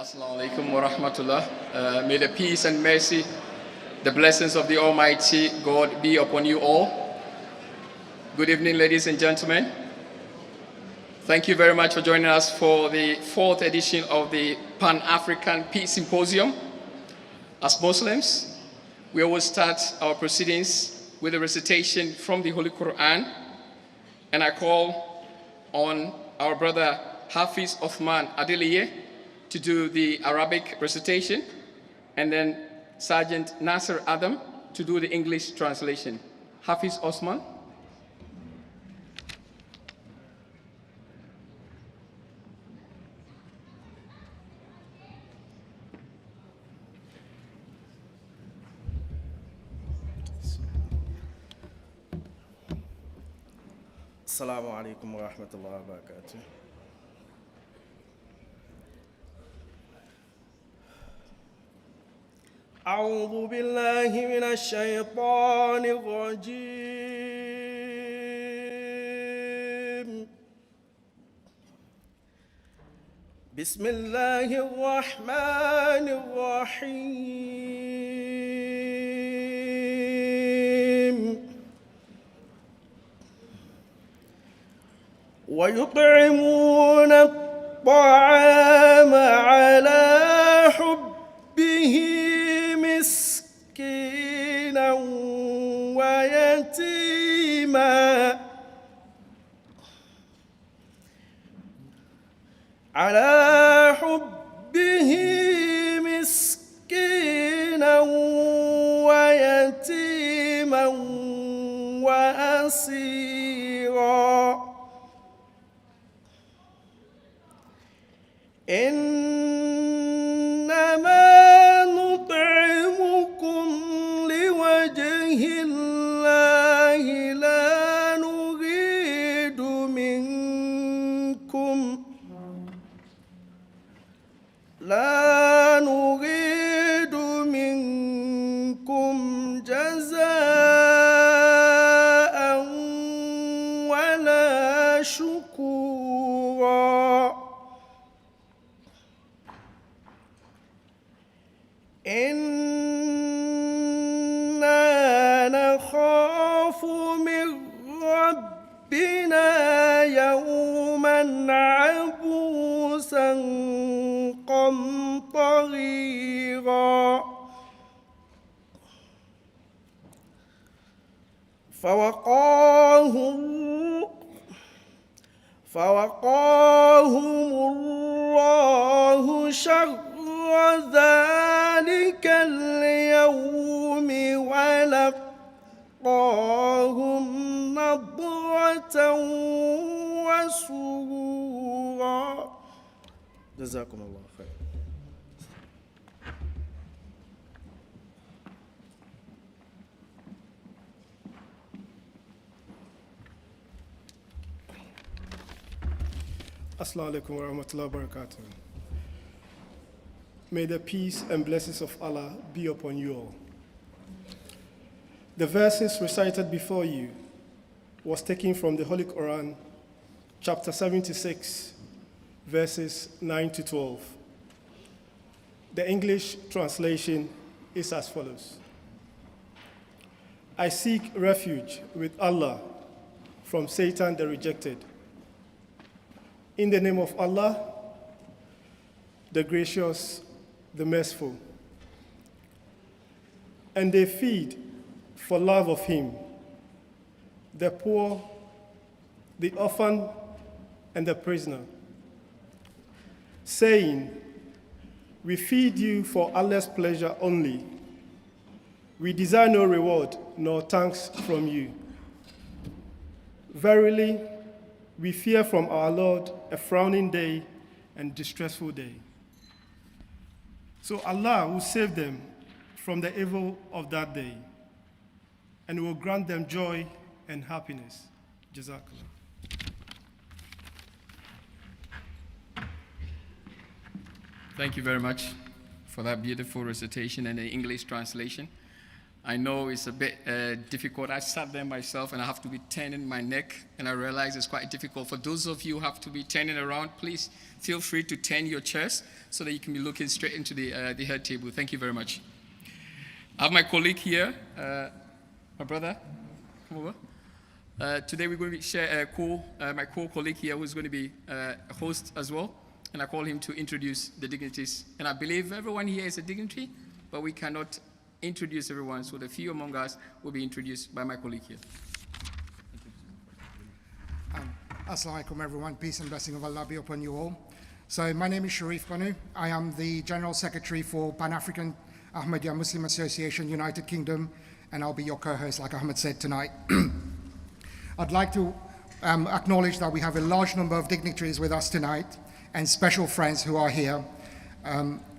Assalamu alaikum wa rahmatullah. May the peace and mercy, the blessings of the Almighty God be upon you all. Good evening, ladies and gentlemen. Thank you very much for joining us for the 4th edition of the Pan-African Peace Symposium. As Muslims, we always start our proceedings with a recitation from the Holy Quran, and I call on our brother Hafiz Othman Adeliye to do the Arabic recitation, and then Sergeant Nasser Adam to do the English translation. Hafiz Osman. Assalamu alaikum wa rahmatullahi wa barakatuh. أعوذ بالله من الشيطان الرجيم. بسم الله الرحمن الرحيم. ويطعمون الطعام على حبه مسكينا ويتيما وأسيرا إنما نطعمكم لوجه الله لا نريد منكم جزاء ولا شكورا إنا نخاف من ربنا يوما عبوسا قمطريرا فوقاهم الله شر ذلك اليوم ولقاهم نضرة وسرورا جزاكم الله خير. Assalamu alaikum wa rahmatullahi wa barakatuh. May the peace and blessings of Allah be upon you all. The verses recited before you was taken from the Holy Quran, chapter 76, verses 9 to 12. The English translation is as follows. I seek refuge with Allah from Satan the rejected. In the name of Allah, the gracious, the merciful. And they feed for love of him, the poor, the orphan, and the prisoner, saying, we feed you for Allah's pleasure only. We desire no reward nor thanks from you. Verily, we fear from our Lord a frowning day and distressful day. So Allah will save them from the evil of that day and will grant them joy and happiness. Jazakallah. Thank you very much for that beautiful recitation and the English translation. I know it's a bit difficult. I sat there myself and I have to be turning my neck, and I realize it's quite difficult. For those of you who have to be turning around, please feel free to turn your chairs so that you can be looking straight into the head table. Thank you very much. I have my colleague here, my brother, come over. Today we're going to share my co-colleague here who is going to be a host as well, and I call him to introduce the dignitaries. And I believe everyone here is a dignitary, but we cannot introduce everyone, so the few among us will be introduced by my colleague here. Assalamu alaikum everyone, peace and blessing of Allah be upon you all. So my name is Sharif Banu. I am the General Secretary for Pan-African Ahmadiyya Muslim Association, United Kingdom, and I'll be your co-host, like Ahmed said tonight. I'd like to acknowledge that we have a large number of dignitaries with us tonight and special friends who are here.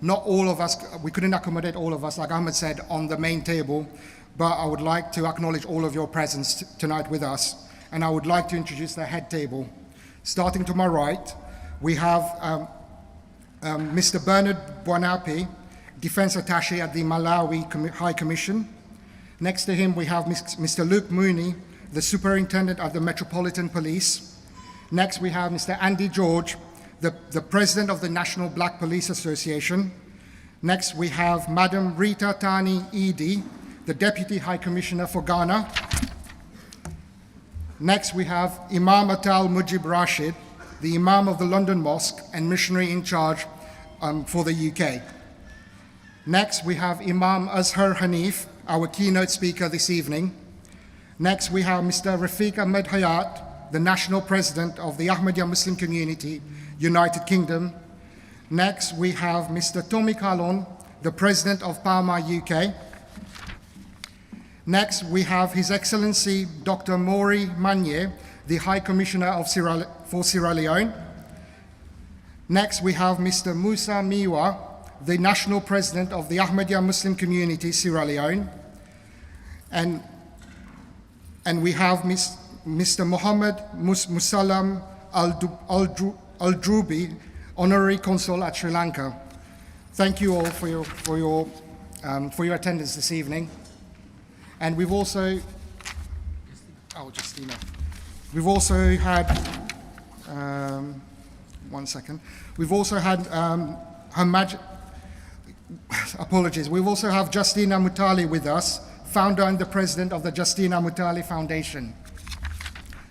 Not all of us, we couldn't accommodate all of us, like Ahmed said, on the main table, but I would like to acknowledge all of your presence tonight with us, and I would like to introduce the head table. Starting to my right, we have Mr. Bernard Buanapi, Defense Attaché at the Malawi High Commission. Next to him, we have Mr. Luke Mooney, the Superintendent of the Metropolitan Police. Next, we have Mr. Andy George, the President of the National Black Police Association. Next, we have Madam Rita Tani Idi, the Deputy High Commissioner for Ghana. Next, we have Imam Atal Mujib Rashid, the Imam of the London Mosque and missionary in charge for the UK. Next, we have Imam Azhar Hanif, our keynote speaker this evening. Next, we have Mr. Rafiq Ahmed Hayat, the National President of the Ahmadiyya Muslim Community, United Kingdom. Next, we have Mr. Tommy Kalon, the President of PAAMA UK. Next, we have His Excellency Dr. Maury Manye, the High Commissioner for Sierra Leone. Next, we have Mr. Musa Miwa, the National President of the Ahmadiyya Muslim Community, Sierra Leone. And we have Mr. Mohammed Musallam Al-Drubi, Honorary Consul at Sri Lanka. Thank you all for your attendance this evening. And we've also, Justina. We've also had, one second. We've also had apologies. We also have Justina Mutali with us, founder and the president of the Justina Mutali Foundation.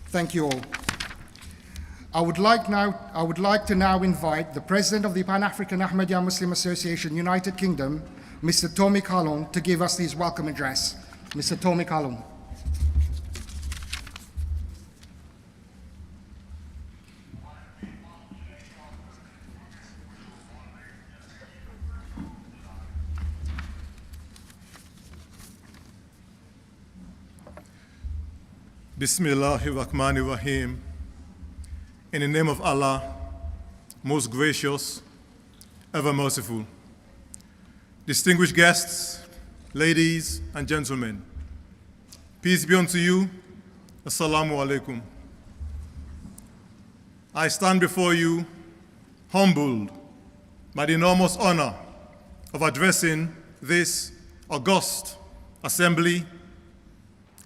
Thank you all. I would like to now invite the president of the Pan-African Ahmadiyya Muslim Association, United Kingdom, Mr. Tommy Kalon, to give us his welcome address. Mr. Tommy Kalon. Bismillahirrahmanirrahim. In the name of Allah, most gracious, ever merciful. Distinguished guests, ladies and gentlemen, peace be unto you. Assalamu alaikum. I stand before you humbled by the enormous honor of addressing this august assembly,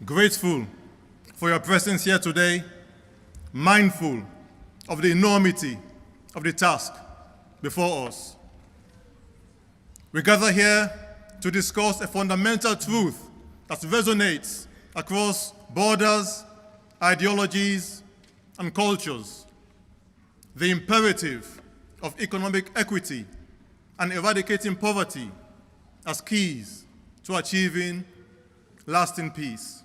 grateful for your presence here today, mindful of the enormity of the task before us. We gather here to discuss a fundamental truth that resonates across borders, ideologies, and cultures: the imperative of economic equity and eradicating poverty as keys to achieving lasting peace.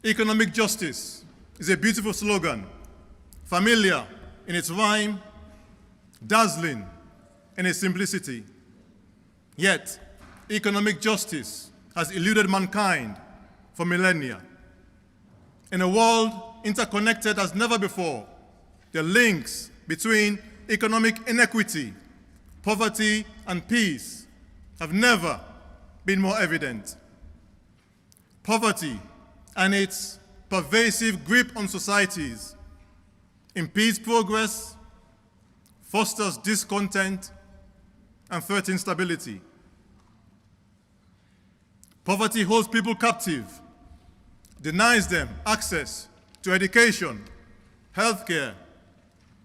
Economic justice is a beautiful slogan, familiar in its rhyme, dazzling in its simplicity. Yet, economic justice has eluded mankind for millennia. In a world interconnected as never before, the links between economic inequity, poverty, and peace have never been more evident. Poverty and its pervasive grip on societies impedes progress, fosters discontent, and threatens stability. Poverty holds people captive, denies them access to education, healthcare,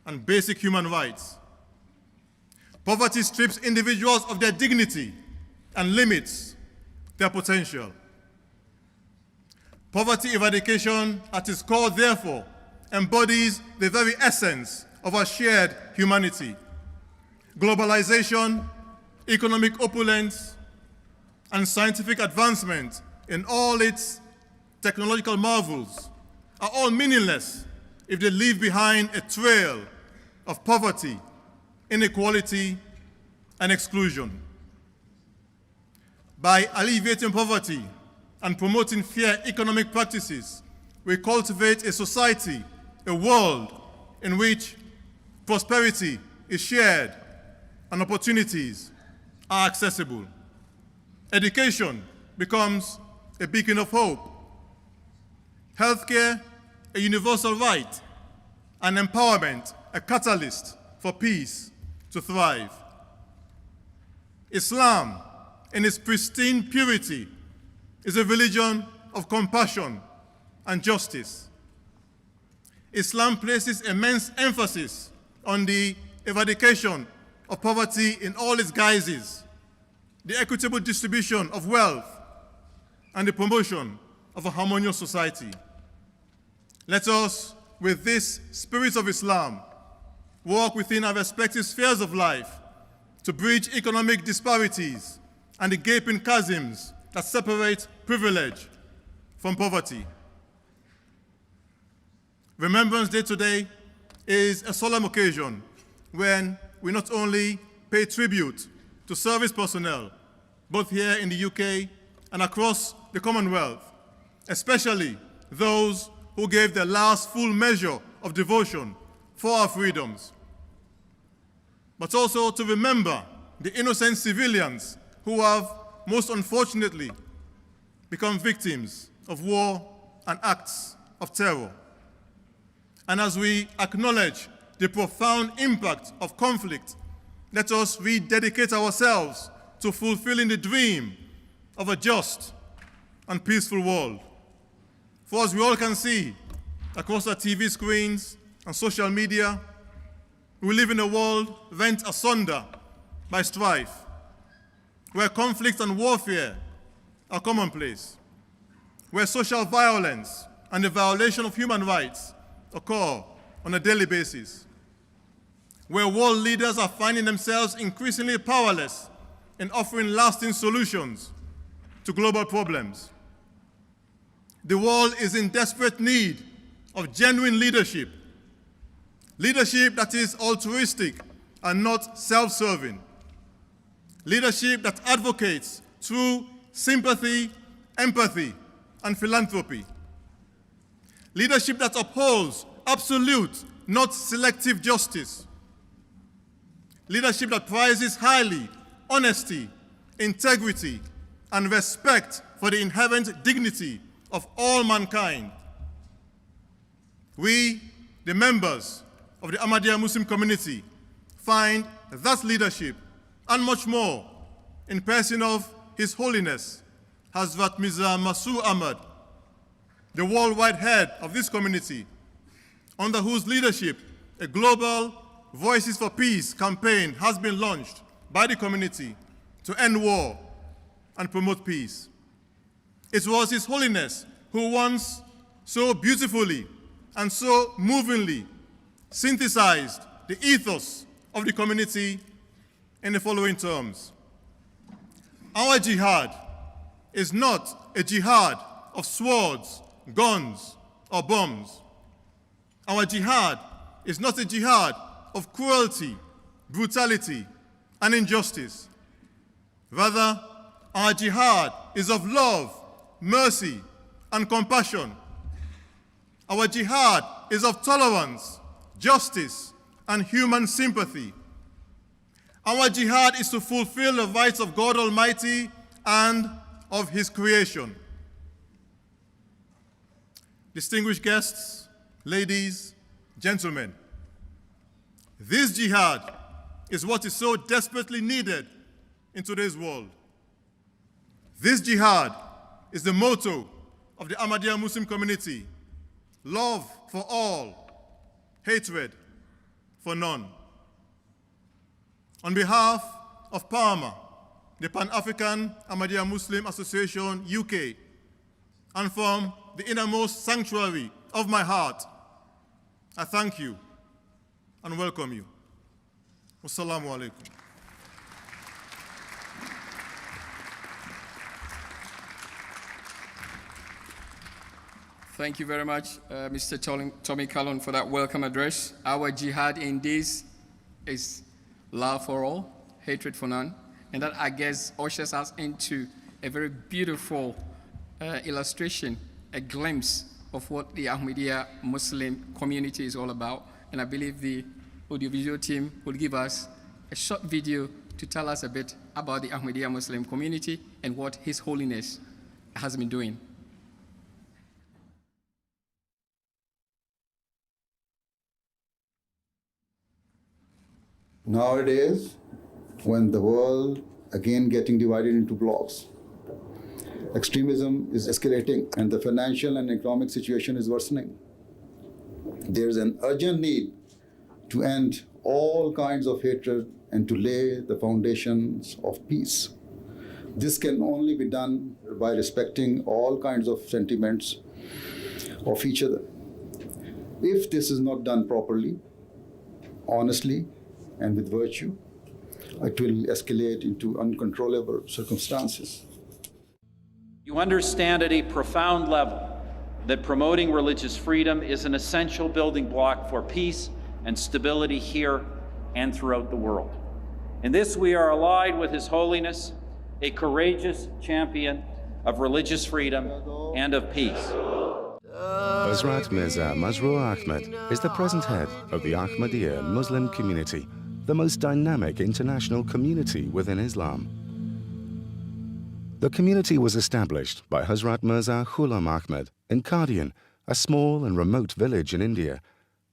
and basic human rights. Poverty strips individuals of their dignity and limits their potential. Poverty eradication at its core, therefore, embodies the very essence of our shared humanity. Globalization, economic opulence, and scientific advancement in all its technological marvels are all meaningless if they leave behind a trail of poverty, inequality, and exclusion. By alleviating poverty and promoting fair economic practices, we cultivate a society, a world in which prosperity is shared and opportunities are accessible. Education becomes a beacon of hope. Healthcare, a universal right, and empowerment, a catalyst for peace to thrive. Islam, in its pristine purity, is a religion of compassion and justice. Islam places immense emphasis on the eradication of poverty in all its guises, the equitable distribution of wealth, and the promotion of a harmonious society. Let us, with this spirit of Islam, work within our respective spheres of life to bridge economic disparities and the gaping chasms that separate privilege from poverty. Remembrance Day today is a solemn occasion when we not only pay tribute to service personnel, both here in the UK and across the Commonwealth, especially those who gave their last full measure of devotion for our freedoms, but also to remember the innocent civilians who have, most unfortunately, become victims of war and acts of terror. And as we acknowledge the profound impact of conflict, let us rededicate ourselves to fulfilling the dream of a just and peaceful world. For as we all can see across our TV screens and social media, we live in a world rent asunder by strife, where conflict and warfare are commonplace, where social violence and the violation of human rights occur on a daily basis, where world leaders are finding themselves increasingly powerless in offering lasting solutions to global problems. The world is in desperate need of genuine leadership, leadership that is altruistic and not self-serving, leadership that advocates through sympathy, empathy, and philanthropy, leadership that upholds absolute, not selective justice, leadership that prizes highly honesty, integrity, and respect for the inherent dignity of all mankind. We, the members of the Ahmadiyya Muslim community, find that leadership and much more in person of His Holiness Hazrat Mirza Masroor Ahmad, the worldwide head of this community, under whose leadership a global Voices for Peace campaign has been launched by the community to end war and promote peace. It was His Holiness who once so beautifully and so movingly synthesized the ethos of the community in the following terms: our jihad is not a jihad of swords, guns, or bombs. Our jihad is not a jihad of cruelty, brutality, and injustice. Rather, our jihad is of love, mercy, and compassion. Our jihad is of tolerance, justice, and human sympathy. Our jihad is to fulfill the rights of God Almighty and of His creation. Distinguished guests, ladies, gentlemen, this jihad is what is so desperately needed in today's world. This jihad is the motto of the Ahmadiyya Muslim community: love for all, hatred for none. On behalf of PAAMA, the Pan-African Ahmadiyya Muslim Association UK, and from the innermost sanctuary of my heart, I thank you and welcome you. Wassalamu alaikum. Thank you very much, Mr. Tommy Callon, for that welcome address. Our jihad in this is love for all, hatred for none. And that, I guess, ushers us into a very beautiful illustration, a glimpse of what the Ahmadiyya Muslim community is all about. And I believe the audiovisual team will give us a short video to tell us a bit about the Ahmadiyya Muslim community and what His Holiness has been doing. Nowadays, when the world again getting divided into blocks, extremism is escalating and the financial and economic situation is worsening. There's an urgent need to end all kinds of hatred and to lay the foundations of peace. This can only be done by respecting all kinds of sentiments of each other. If this is not done properly, honestly, and with virtue, it will escalate into uncontrollable circumstances. You understand at a profound level that promoting religious freedom is an essential building block for peace and stability here and throughout the world. In this, we are allied with His Holiness, a courageous champion of religious freedom and of peace. Hazrat Mirza Masroor Ahmad is the present head of the Ahmadiyya Muslim community, the most dynamic international community within Islam. The community was established by Hazrat Mirza Ghulam Ahmad in Qadian, a small and remote village in India.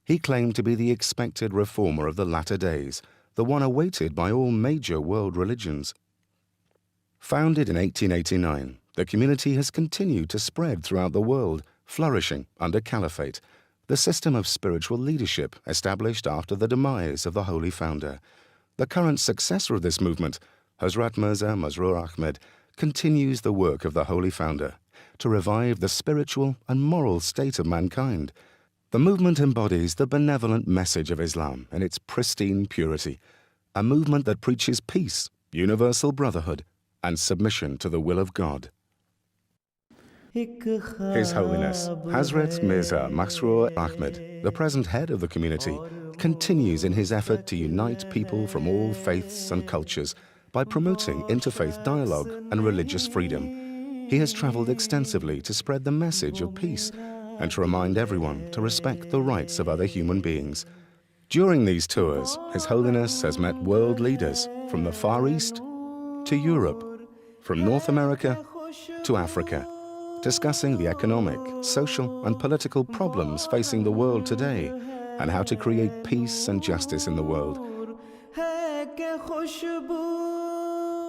He claimed to be the expected reformer of the latter days, the one awaited by all major world religions. Founded in 1889, the community has continued to spread throughout the world, flourishing under caliphate, the system of spiritual leadership established after the demise of the Holy Founder. The current successor of this movement, Hazrat Mirza Masroor Ahmad, continues the work of the Holy Founder to revive the spiritual and moral state of mankind. The movement embodies the benevolent message of Islam in its pristine purity, a movement that preaches peace, universal brotherhood, and submission to the will of God. His Holiness, Hazrat Mirza Masroor Ahmad, the present head of the community, continues in his effort to unite people from all faiths and cultures by promoting interfaith dialogue and religious freedom. He has traveled extensively to spread the message of peace and to remind everyone to respect the rights of other human beings. During these tours, His Holiness has met world leaders from the Far East to Europe, from North America to Africa, discussing the economic, social, and political problems facing the world today and how to create peace and justice in the world.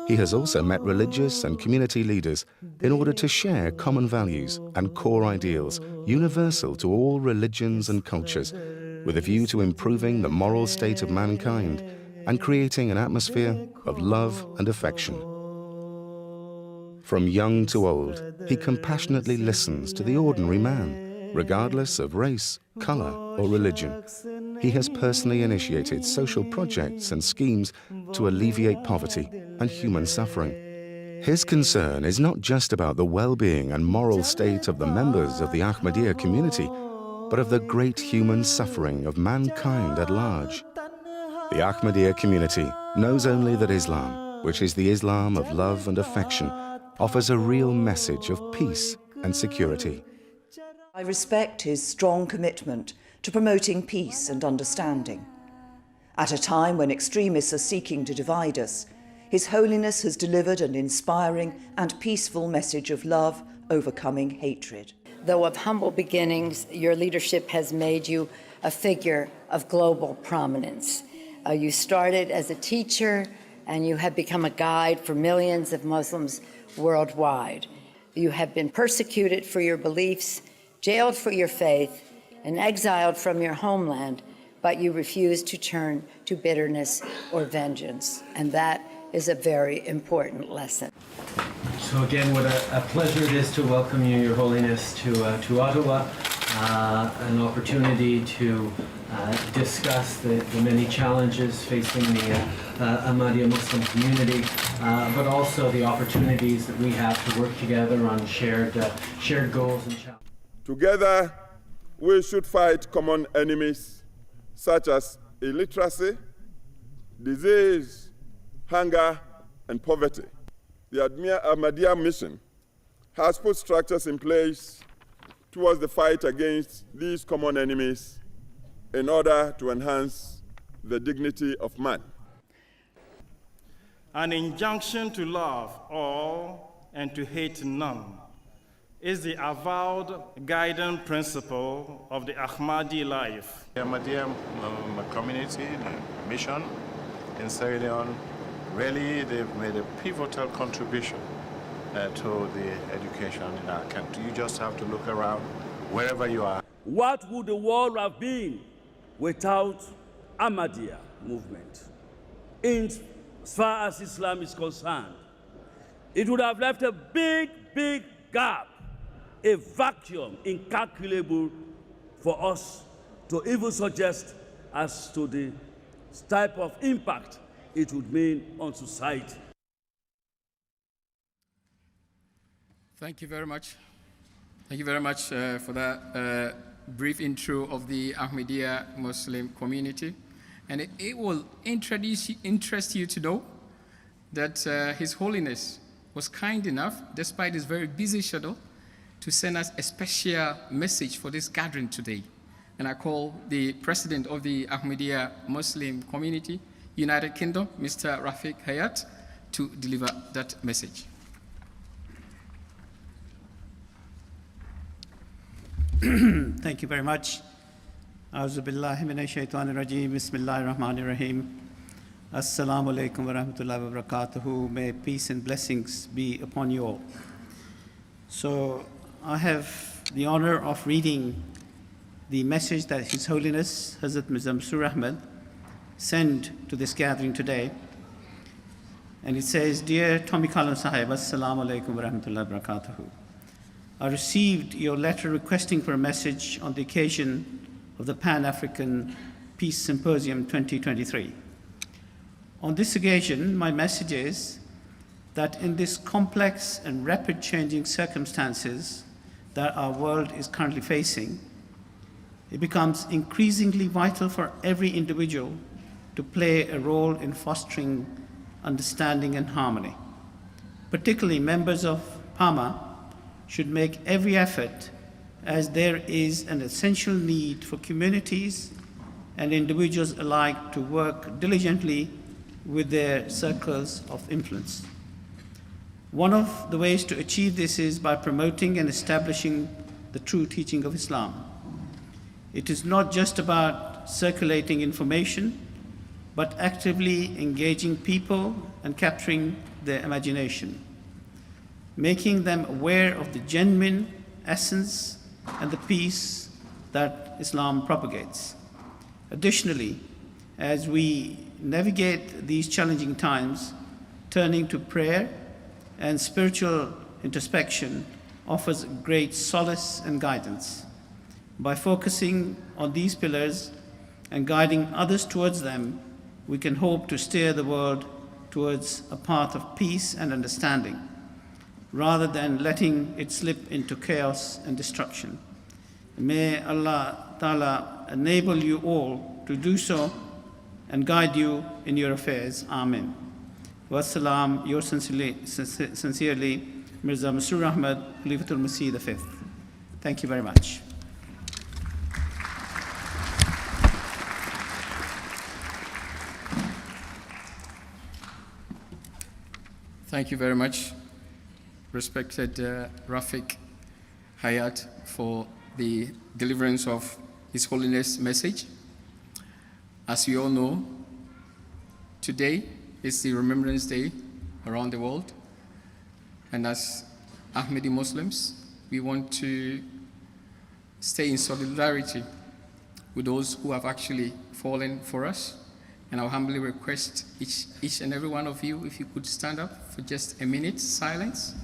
He has also met religious and community leaders in order to share common values and core ideals universal to all religions and cultures, with a view to improving the moral state of mankind and creating an atmosphere of love and affection. From young to old, he compassionately listens to the ordinary man, regardless of race, color, or religion. He has personally initiated social projects and schemes to alleviate poverty and human suffering. His concern is not just about the well-being and moral state of the members of the Ahmadiyya community, but of the great human suffering of mankind at large. The Ahmadiyya community knows only that Islam, which is the Islam of love and affection, offers a real message of peace and security. I respect his strong commitment to promoting peace and understanding. At a time when extremists are seeking to divide us, His Holiness has delivered an inspiring and peaceful message of love, overcoming hatred. Though of humble beginnings, your leadership has made you a figure of global prominence. You started as a teacher, and you have become a guide for millions of Muslims worldwide. You have been persecuted for your beliefs, jailed for your faith, and exiled from your homeland, but you refuse to turn to bitterness or vengeance. And that is a very important lesson. So again, what a pleasure it is to welcome you, Your Holiness, to Ottawa, an opportunity to discuss the many challenges facing the Ahmadiyya Muslim community, but also the opportunities that we have to work together on shared goals and challenges. Together, we should fight common enemies such as illiteracy, disease, hunger, and poverty. The Ahmadiyya mission has put structures in place towards the fight against these common enemies in order to enhance the dignity of man. An injunction to love all and to hate none is the avowed guiding principle of the Ahmadi life. The Ahmadiyya community, the mission in Sierra Leone, really they've made a pivotal contribution to the education in our country. You just have to look around wherever you are. What would the world have been without Ahmadiyya movement? As far as Islam is concerned, it would have left a big, big gap, a vacuum incalculable for us to even suggest as to the type of impact it would mean on society. Thank you very much. Thank you very much for that brief intro of the Ahmadiyya Muslim community. And it will interest you to know that His Holiness was kind enough, despite his very busy schedule, to send us a special message for this gathering today. And I call the President of the Ahmadiyya Muslim community, United Kingdom, Mr. Rafiq Hayat, to deliver that message. Thank you very much. A'udhu billahi minash shaitanir rajeem. Bismillahir rahmanir rahim. Assalamu alaikum wa rahmatullahi wa barakatuhu. May peace and blessings be upon you all. So I have the honor of reading the message that His Holiness Hazrat Mirza Masroor Ahmad sent to this gathering today. And it says, Dear Tommy Kalam Sahib, Assalamu alaikum wa rahmatullahi wa barakatuhu. I received your letter requesting for a message on the occasion of the Pan-African Peace Symposium 2023. On this occasion, my message is that in this complex and rapid changing circumstances that our world is currently facing, it becomes increasingly vital for every individual to play a role in fostering understanding and harmony. Particularly members of PAAMA should make every effort, as there is an essential need for communities and individuals alike to work diligently with their circles of influence. One of the ways to achieve this is by promoting and establishing the true teaching of Islam. It is not just about circulating information, but actively engaging people and capturing their imagination, making them aware of the genuine essence and the peace that Islam propagates. Additionally, as we navigate these challenging times, turning to prayer and spiritual introspection offers great solace and guidance. By focusing on these pillars and guiding others towards them, we can hope to steer the world towards a path of peace and understanding, rather than letting it slip into chaos and destruction. May Allah Ta'ala enable you all to do so and guide you in your affairs. Amen. Wassalam, yours sincerely, Mirza Masroor Ahmad, Khalifatul Masih V. Thank you very much. Thank you very much, respected Rafiq Hayat, for the deliverance of His Holiness' message. As we all know, today is the Remembrance Day around the world. And as Ahmadi Muslims, we want to stay in solidarity with those who have actually fallen for us. And I'll humbly request each and every one of you, if you could stand up for just a minute, silence.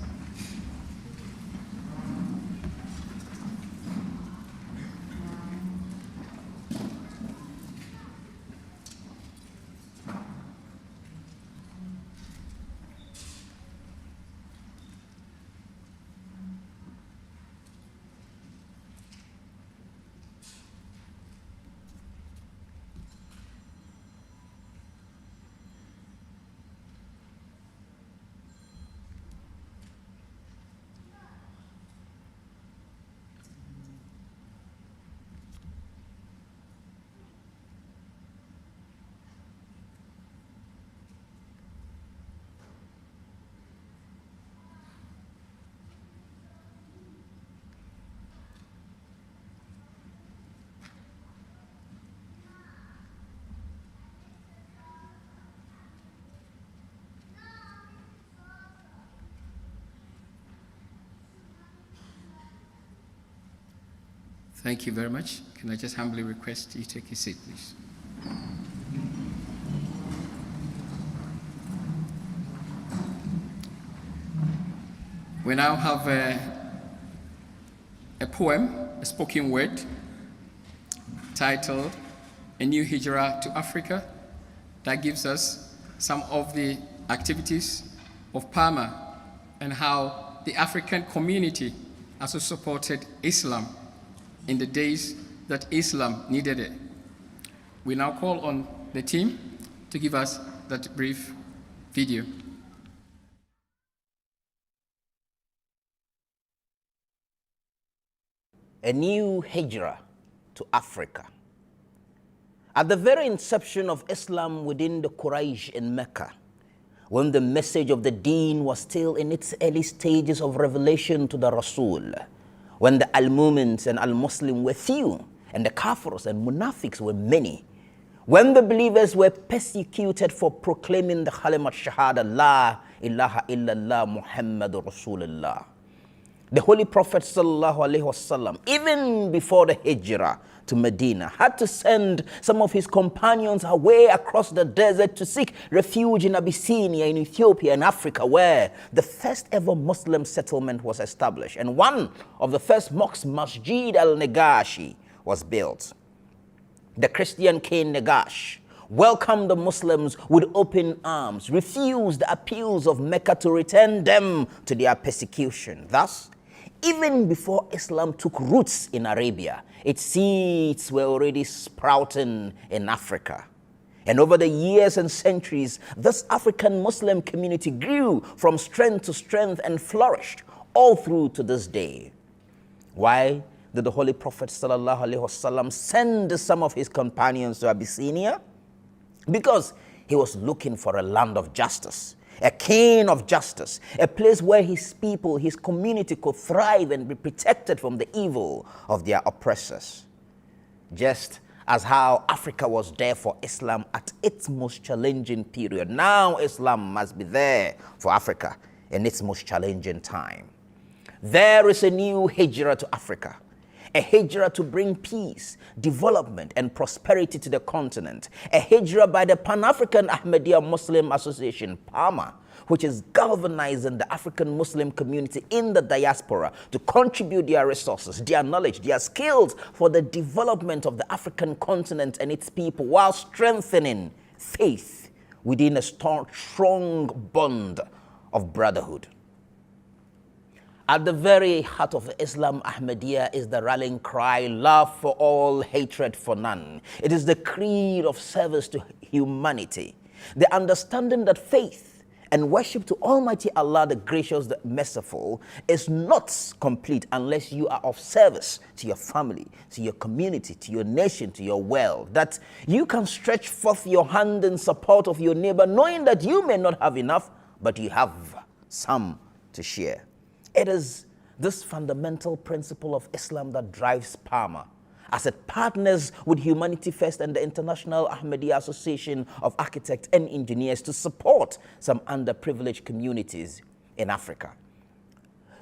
Thank you very much. Can I just humbly request you take a seat, please? We now have a poem, a spoken word, titled A New Hijrah to Africa, that gives us some of the activities of PAAMA and how the African community also supported Islam in the days that Islam needed it. We now call on the team to give us that brief video. A new hijrah to Africa. At the very inception of Islam within the Quraysh in Mecca, when the message of the deen was still in its early stages of revelation to the Rasul, when the Al-Mu'mins and Al-Muslim were few, and the Kafirs and Munafiqs were many, when the believers were persecuted for proclaiming the Kalimat Shahada, La ilaha illallah Muhammadur Rasulullah, the Holy Prophet sallallahu alaihi wasallam, even before the Hijrah to Medina, had to send some of his companions away across the desert to seek refuge in Abyssinia, in Ethiopia, and Africa, where the first ever Muslim settlement was established. And one of the first mosques, Masjid al-Negashi, was built. The Christian king Negash welcomed the Muslims with open arms, refused the appeals of Mecca to return them to their persecution. Thus, even before Islam took roots in Arabia, its seeds were already sprouting in Africa. And over the years and centuries, this African Muslim community grew from strength to strength and flourished all through to this day. Why did the Holy Prophet ﷺ send some of his companions to Abyssinia? Because he was looking for a land of justice, a king of justice, a place where his people, his community could thrive and be protected from the evil of their oppressors. Just as how Africa was there for Islam at its most challenging period, now Islam must be there for Africa in its most challenging time. There is a new hijrah to Africa, a hijrah to bring peace, development, and prosperity to the continent. A hijrah by the Pan-African Ahmadiyya Muslim Association, PAAMA, which is galvanizing the African Muslim community in the diaspora to contribute their resources, their knowledge, their skills for the development of the African continent and its people, while strengthening faith within a strong bond of brotherhood. At the very heart of Islam, Ahmadiyya is the rallying cry, love for all, hatred for none. It is the creed of service to humanity, the understanding that faith and worship to Almighty Allah, the gracious, the merciful, is not complete unless you are of service to your family, to your community, to your nation, to your world. That you can stretch forth your hand in support of your neighbor, knowing that you may not have enough, but you have some to share. It is this fundamental principle of Islam that drives PAAMA as it partners with Humanity First and the International Ahmadiyya Association of Architects and Engineers to support some underprivileged communities in Africa.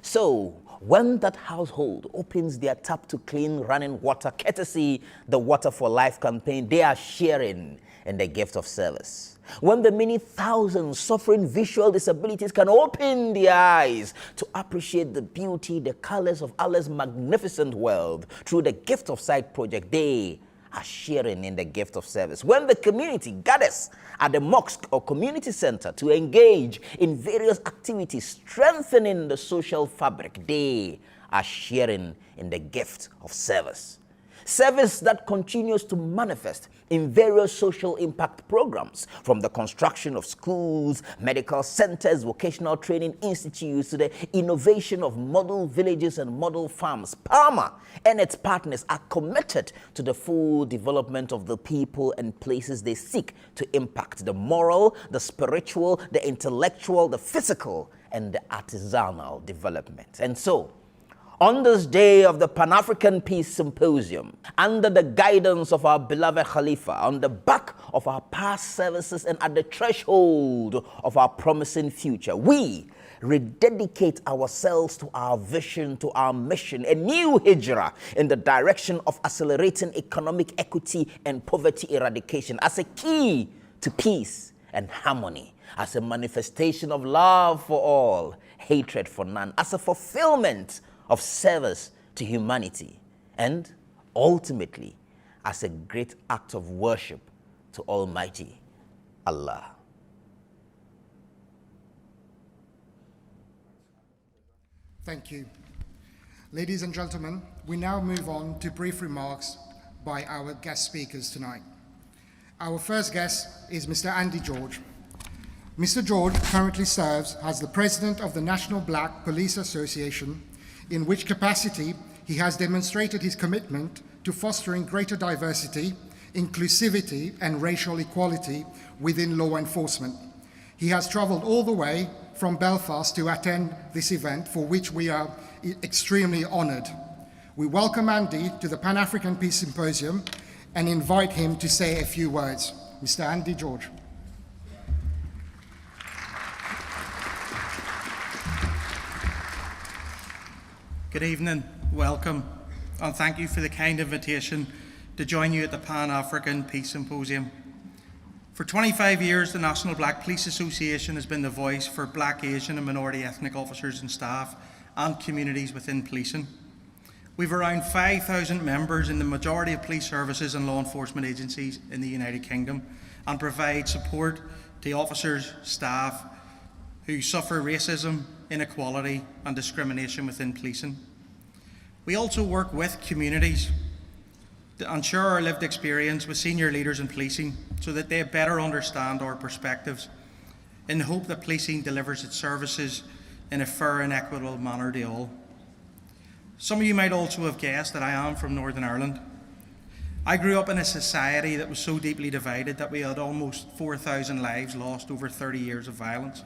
So, when that household opens their tap to clean running water, courtesy the Water for Life campaign, they are sharing in the gift of service. When the many thousands suffering visual disabilities can open their eyes to appreciate the beauty, the colors of Allah's magnificent world through the Gift of Sight project, they are sharing in the gift of service. When the community gathers at the mosque or community center to engage in various activities strengthening the social fabric, they are sharing in the gift of service. Service that continues to manifest in various social impact programs, from the construction of schools, medical centers, vocational training institutes, to the innovation of model villages and model farms. PAAMA and its partners are committed to the full development of the people and places they seek to impact: the moral, the spiritual, the intellectual, the physical, and the artisanal development. And so, on this day of the Pan-African Peace Symposium, under the guidance of our beloved Khalifa, on the back of our past services and at the threshold of our promising future, we rededicate ourselves to our vision, to our mission, a new hijrah in the direction of accelerating economic equity and poverty eradication as a key to peace and harmony, as a manifestation of love for all, hatred for none, as a fulfillment of service to humanity, and ultimately as a great act of worship to Almighty Allah. Thank you. Ladies and gentlemen, we now move on to brief remarks by our guest speakers tonight. Our first guest is Mr. Andy George. Mr. George currently serves as the president of the National Black Police Association, in which capacity he has demonstrated his commitment to fostering greater diversity, inclusivity, and racial equality within law enforcement. He has traveled all the way from Belfast to attend this event, for which we are extremely honored. We welcome Andy to the Pan-African Peace Symposium and invite him to say a few words. Mr. Andy George. Good evening, welcome, and thank you for the kind invitation to join you at the Pan-African Peace Symposium. For 25 years, the National Black Police Association has been the voice for Black, Asian and minority ethnic officers and staff and communities within policing. We've around 5,000 members in the majority of police services and law enforcement agencies in the United Kingdom, and provide support to officers, staff who suffer racism, inequality and discrimination within policing. We also work with communities and share our lived experience with senior leaders in policing so that they better understand our perspectives, in the hope that policing delivers its services in a fair and equitable manner to all. Some of you might also have guessed that I am from Northern Ireland. I grew up in a society that was so deeply divided that we had almost 4,000 lives lost over 30 years of violence.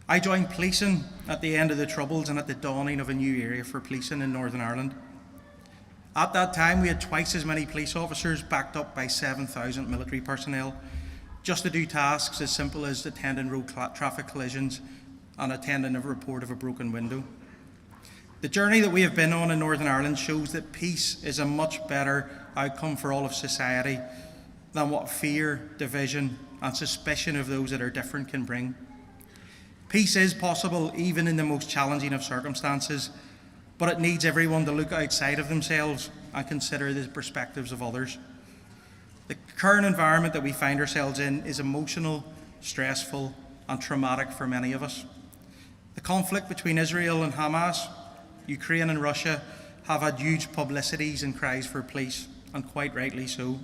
I joined policing at the end of the Troubles and at the dawning of a new era for policing in Northern Ireland. At that time, we had twice as many police officers, backed up by 7,000 military personnel, just to do tasks as simple as attending road traffic collisions and attending a report of a broken window. The journey that we have been on in Northern Ireland shows that peace is a much better outcome for all of society than what fear, division, and suspicion of those that are different can bring. Peace is possible even in the most challenging of circumstances, but it needs everyone to look outside of themselves and consider the perspectives of others. The current environment that we find ourselves in is emotional, stressful, and traumatic for many of us. The conflict between Israel and Hamas, Ukraine and Russia have had huge publicities and cries for peace, and quite rightly so.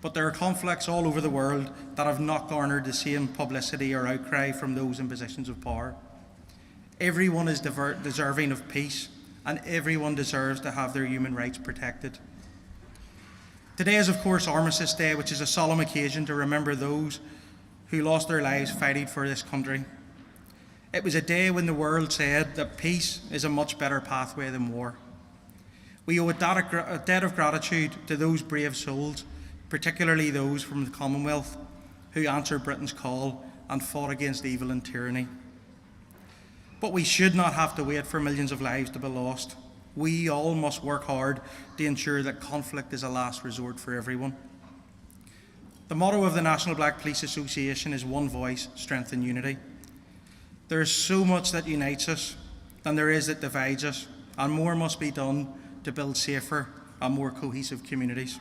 But there are conflicts all over the world that have not garnered the same publicity or outcry from those in positions of power. Everyone is deserving of peace, and everyone deserves to have their human rights protected. Today is, of course, Armistice Day, which is a solemn occasion to remember those who lost their lives fighting for this country. It was a day when the world said that peace is a much better pathway than war. We owe a debt of gratitude to those brave souls, particularly those from the Commonwealth who answered Britain's call and fought against evil and tyranny. But we should not have to wait for millions of lives to be lost. We all must work hard to ensure that conflict is a last resort for everyone. The motto of the National Black Police Association is one voice, strength and unity. There is so much that unites us than there is that divides us, and more must be done to build safer and more cohesive communities.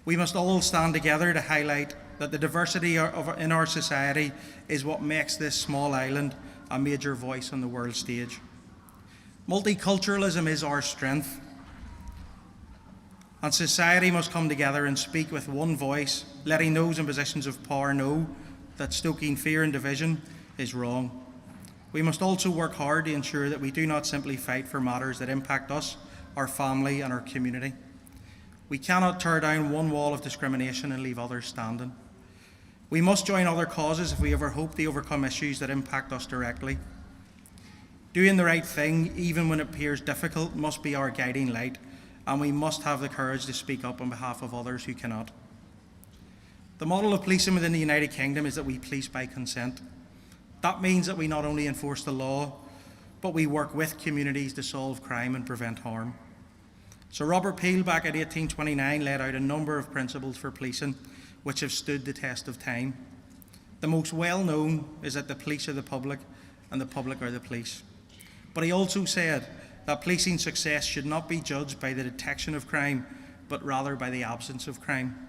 We must all stand together to highlight that the diversity in our society is what makes this small island a major voice on the world stage. Multiculturalism is our strength, and society must come together and speak with one voice, letting those in positions of power know that stoking fear and division is wrong. We must also work hard to ensure that we do not simply fight for matters that impact us, our family and our community. We cannot tear down one wall of discrimination and leave others standing. We must join other causes if we ever hope to overcome issues that impact us directly. Doing the right thing, even when it appears difficult, must be our guiding light, and we must have the courage to speak up on behalf of others who cannot. The model of policing within the United Kingdom is that we police by consent. That means that we not only enforce the law, but we work with communities to solve crime and prevent harm. Sir Robert Peel back in 1829 laid out a number of principles for policing which have stood the test of time. The most well known is that the police are the public and the public are the police. But he also said that policing success should not be judged by the detection of crime, but rather by the absence of crime.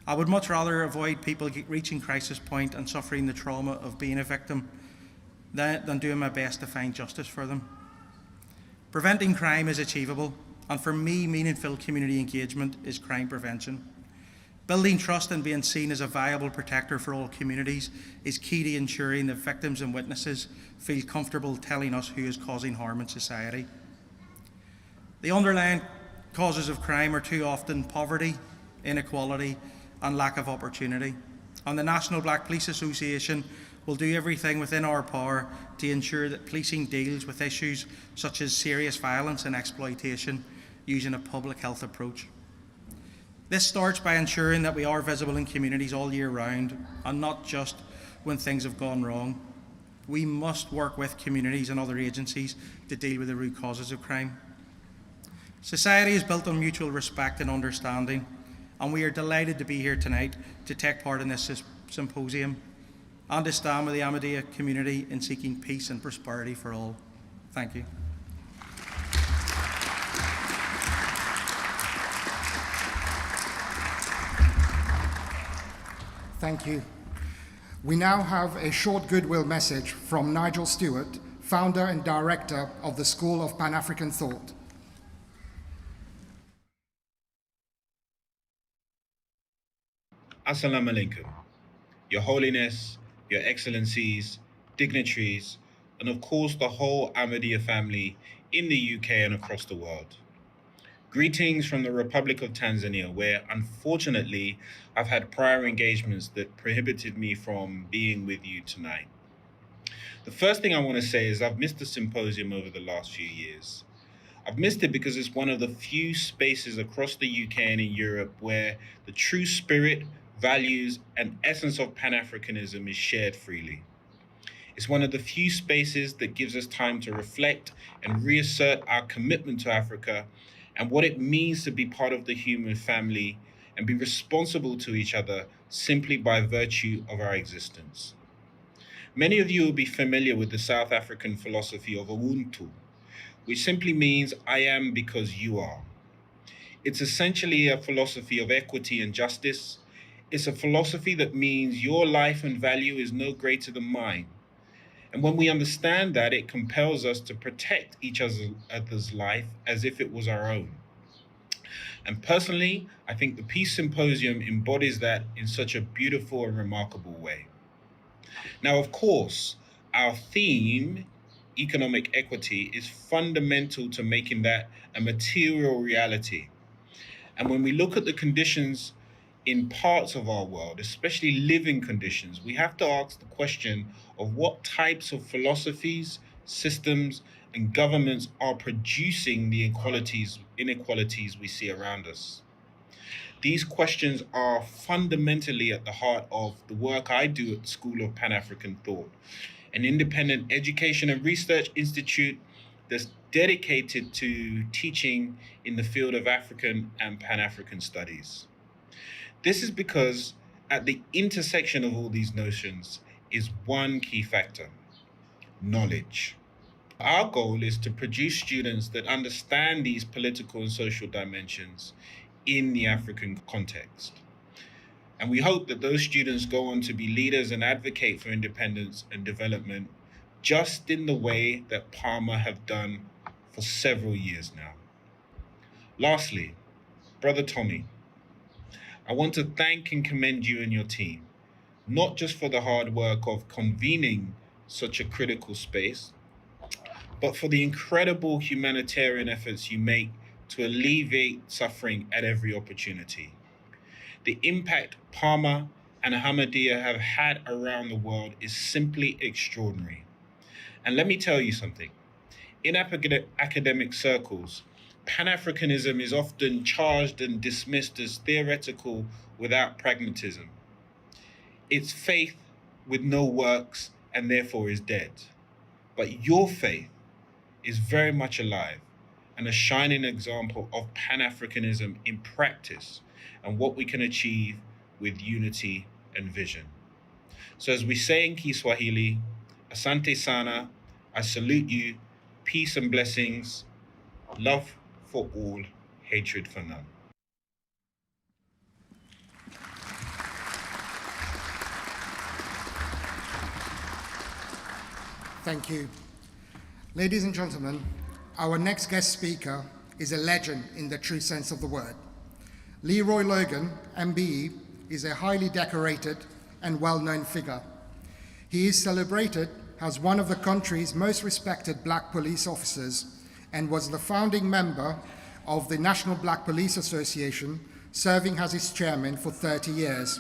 I would much rather avoid people reaching crisis point and suffering the trauma of being a victim than doing my best to find justice for them. Preventing crime is achievable, and for me, meaningful community engagement is crime prevention. Building trust and being seen as a viable protector for all communities is key to ensuring that victims and witnesses feel comfortable telling us who is causing harm in society. The underlying causes of crime are too often poverty, inequality, and lack of opportunity. And the National Black Police Association will do everything within our power to ensure that policing deals with issues such as serious violence and exploitation using a public health approach. This starts by ensuring that we are visible in communities all year round and not just when things have gone wrong. We must work with communities and other agencies to deal with the root causes of crime. Society is built on mutual respect and understanding, and we are delighted to be here tonight to take part in this symposium and to stand with the Ahmadiyya community in seeking peace and prosperity for all. Thank you. Thank you. We now have a short goodwill message from Nigel Stewart, founder and director of the School of Pan-African Thought. Assalamu alaikum. Your Holiness, Your Excellencies, dignitaries, and of course the whole Ahmadiyya family in the UK and across the world. Greetings from the Republic of Tanzania, where unfortunately I've had prior engagements that prohibited me from being with you tonight. The first thing I want to say is I've missed the symposium over the last few years. I've missed it because it's one of the few spaces across the UK and in Europe where the true spirit, values, and essence of Pan-Africanism is shared freely. It's one of the few spaces that gives us time to reflect and reassert our commitment to Africa and what it means to be part of the human family and be responsible to each other simply by virtue of our existence. Many of you will be familiar with the South African philosophy of Ubuntu, which simply means I am because you are. It's essentially a philosophy of equity and justice. It's a philosophy that means your life and value is no greater than mine. And when we understand that, it compels us to protect each other's life as if it was our own. And personally, I think the Peace Symposium embodies that in such a beautiful and remarkable way. Now, of course, our theme, economic equity, is fundamental to making that a material reality. And when we look at the conditions in parts of our world, especially living conditions, we have to ask the question of what types of philosophies, systems, and governments are producing the inequalities we see around us. These questions are fundamentally at the heart of the work I do at the School of Pan-African Thought. an independent education and research institute that's dedicated to teaching in the field of African and Pan-African studies. This is because at the intersection of all these notions is one key factor: knowledge. Our goal is to produce students that understand these political and social dimensions in the African context. And we hope that those students go on to be leaders and advocate for independence and development, just in the way that PAAMA have done for several years now. Lastly, Brother Tommy, I want to thank and commend you and your team, not just for the hard work of convening such a critical space, but for the incredible humanitarian efforts you make to alleviate suffering at every opportunity. The impact PAAMA and Ahmadiyya have had around the world is simply extraordinary. And let me tell you something. In academic circles, Pan-Africanism is often charged and dismissed as theoretical without pragmatism. It's faith with no works and therefore is dead. But your faith is very much alive and a shining example of Pan-Africanism in practice and what we can achieve with unity and vision. So as we say in Kiswahili, Asante Sana, I salute you, peace and blessings, love for all, hatred for none. Thank you. Ladies and gentlemen, our next guest speaker is a legend in the true sense of the word. Leroy Logan, MBE, is a highly decorated and well-known figure. He is celebrated as one of the country's most respected black police officers and was the founding member of the National Black Police Association, serving as its chairman for 30 years.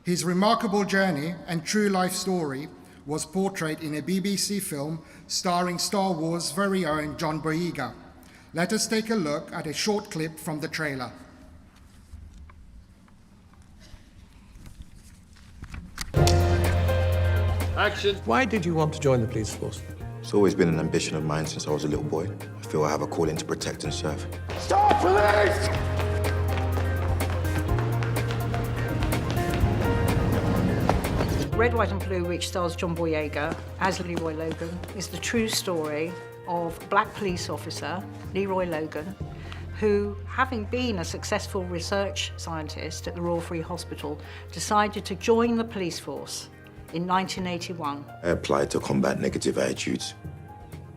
His remarkable journey and true life story was portrayed in a BBC film starring Star Wars' very own John Boyega. Let us take a look at a short clip from the trailer. Action. Why did you want to join the police force? It's always been an ambition of mine since I was a little boy. I feel I have a calling to protect and serve. Stop, police! Red, White and Blue, which stars John Boyega as Leroy Logan, is the true story of a black police officer, Leroy Logan, who, having been a successful research scientist at the Royal Free Hospital, decided to join the police force in 1981. I applied to combat negative attitudes.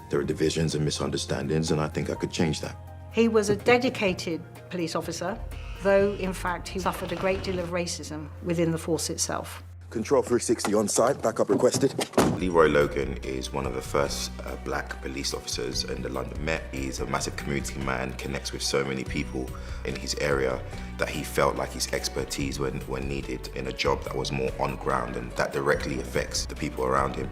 There are divisions and misunderstandings, and I think I could change that. He was a dedicated police officer, though in fact he suffered a great deal of racism within the force itself. Control 360 on site, backup requested. Leroy Logan is one of the first black police officers in the London Met. He's a massive community man, connects with so many people in his area that he felt like his expertise when needed in a job that was more on ground and that directly affects the people around him.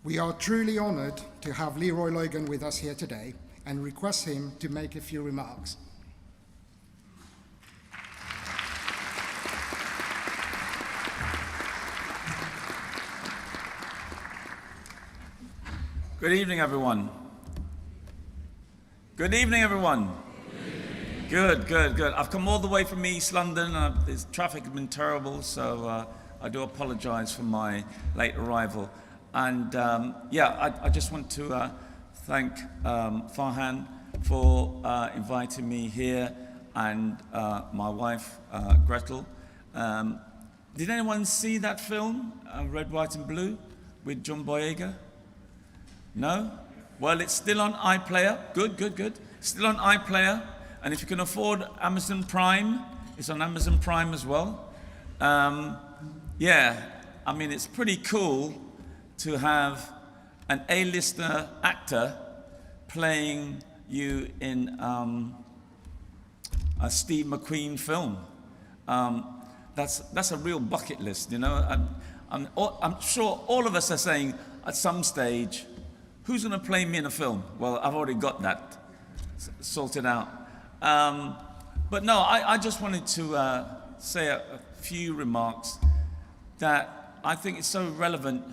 We are truly honored to have Leroy Logan with us here today and request him to make a few remarks. Good evening, everyone. Good evening, everyone. Good, good, good. I've come all the way from East London. This traffic has been terrible, so I do apologize for my late arrival. And yeah, I just want to thank Farhan for inviting me here and my wife, Gretel. Did anyone see that film, Red, White and Blue, with John Boyega? No? Well, it's still on iPlayer. Good, good, good. Still on iPlayer. And if you can afford Amazon Prime, it's on Amazon Prime as well. Yeah, I mean, it's pretty cool to have an A-lister actor playing you in a Steve McQueen film. That's a real bucket list, you know. I'm sure all of us are saying at some stage, who's going to play me in a film? Well, I've already got that sorted out. But no, I just wanted to say a few remarks that I think is so relevant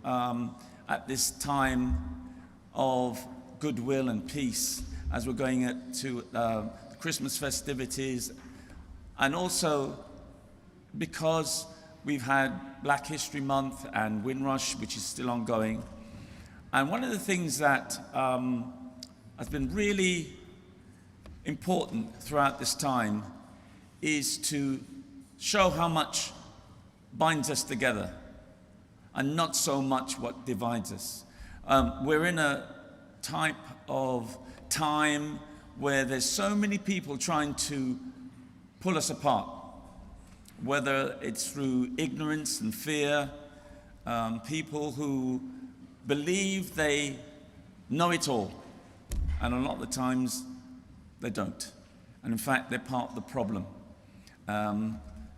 at this time of goodwill and peace as we're going to Christmas festivities, and also because we've had Black History Month and Windrush, which is still ongoing. And one of the things that has been really important throughout this time is to show how much binds us together and not so much what divides us. We're in a type of time where there's so many people trying to pull us apart, whether it's through ignorance and fear, people who believe they know it all, and a lot of the times they don't. And in fact, they're part of the problem.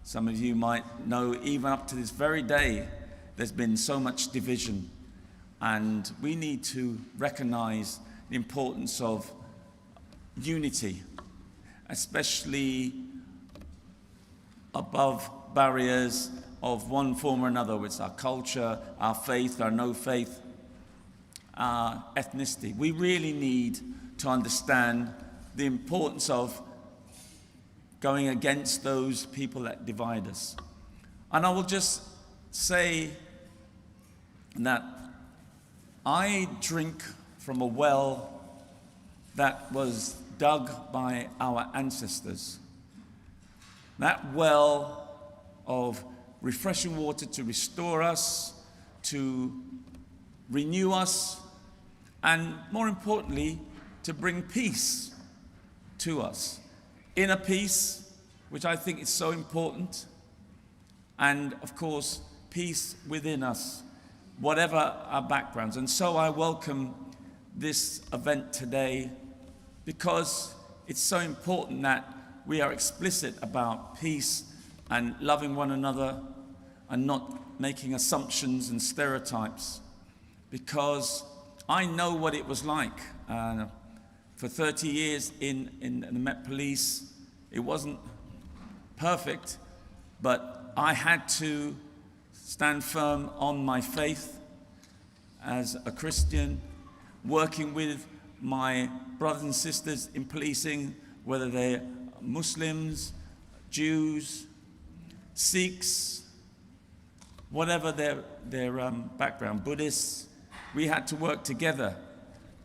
Some of you might know, even up to this very day, there's been so much division, and we need to recognize the importance of unity, especially above barriers of one form or another, which is our culture, our faith, our no faith, our ethnicity. We really need to understand the importance of going against those people that divide us. And I will just say that I drink from a well that was dug by our ancestors. That well of refreshing water to restore us, to renew us, and more importantly, to bring peace to us. Inner peace, which I think is so important, and of course, peace within us, whatever our backgrounds. And so I welcome this event today because it's so important that we are explicit about peace and loving one another and not making assumptions and stereotypes, because I know what it was like. For 30 years in the Met Police, it wasn't perfect, but I had to stand firm on my faith as a Christian, working with my brothers and sisters in policing, whether they're Muslims, Jews, Sikhs, whatever their background, Buddhists. We had to work together.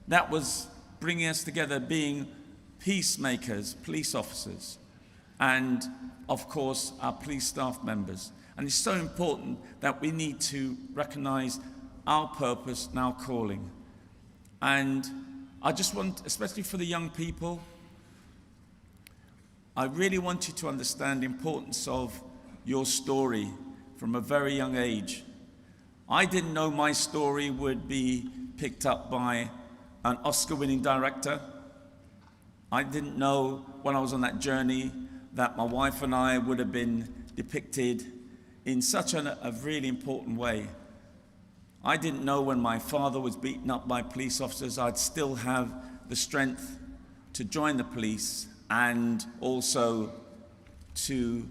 That was bringing us together, being peacemakers, police officers, and of course our police staff members. And it's so important that we need to recognize our purpose and our calling. And I just want, especially for the young people, I really want you to understand the importance of your story from a very young age. I didn't know my story would be picked up by an Oscar-winning director. I didn't know when I was on that journey that my wife and I would have been depicted in such a really important way. I didn't know when my father was beaten up by police officers, I'd still have the strength to join the police and also to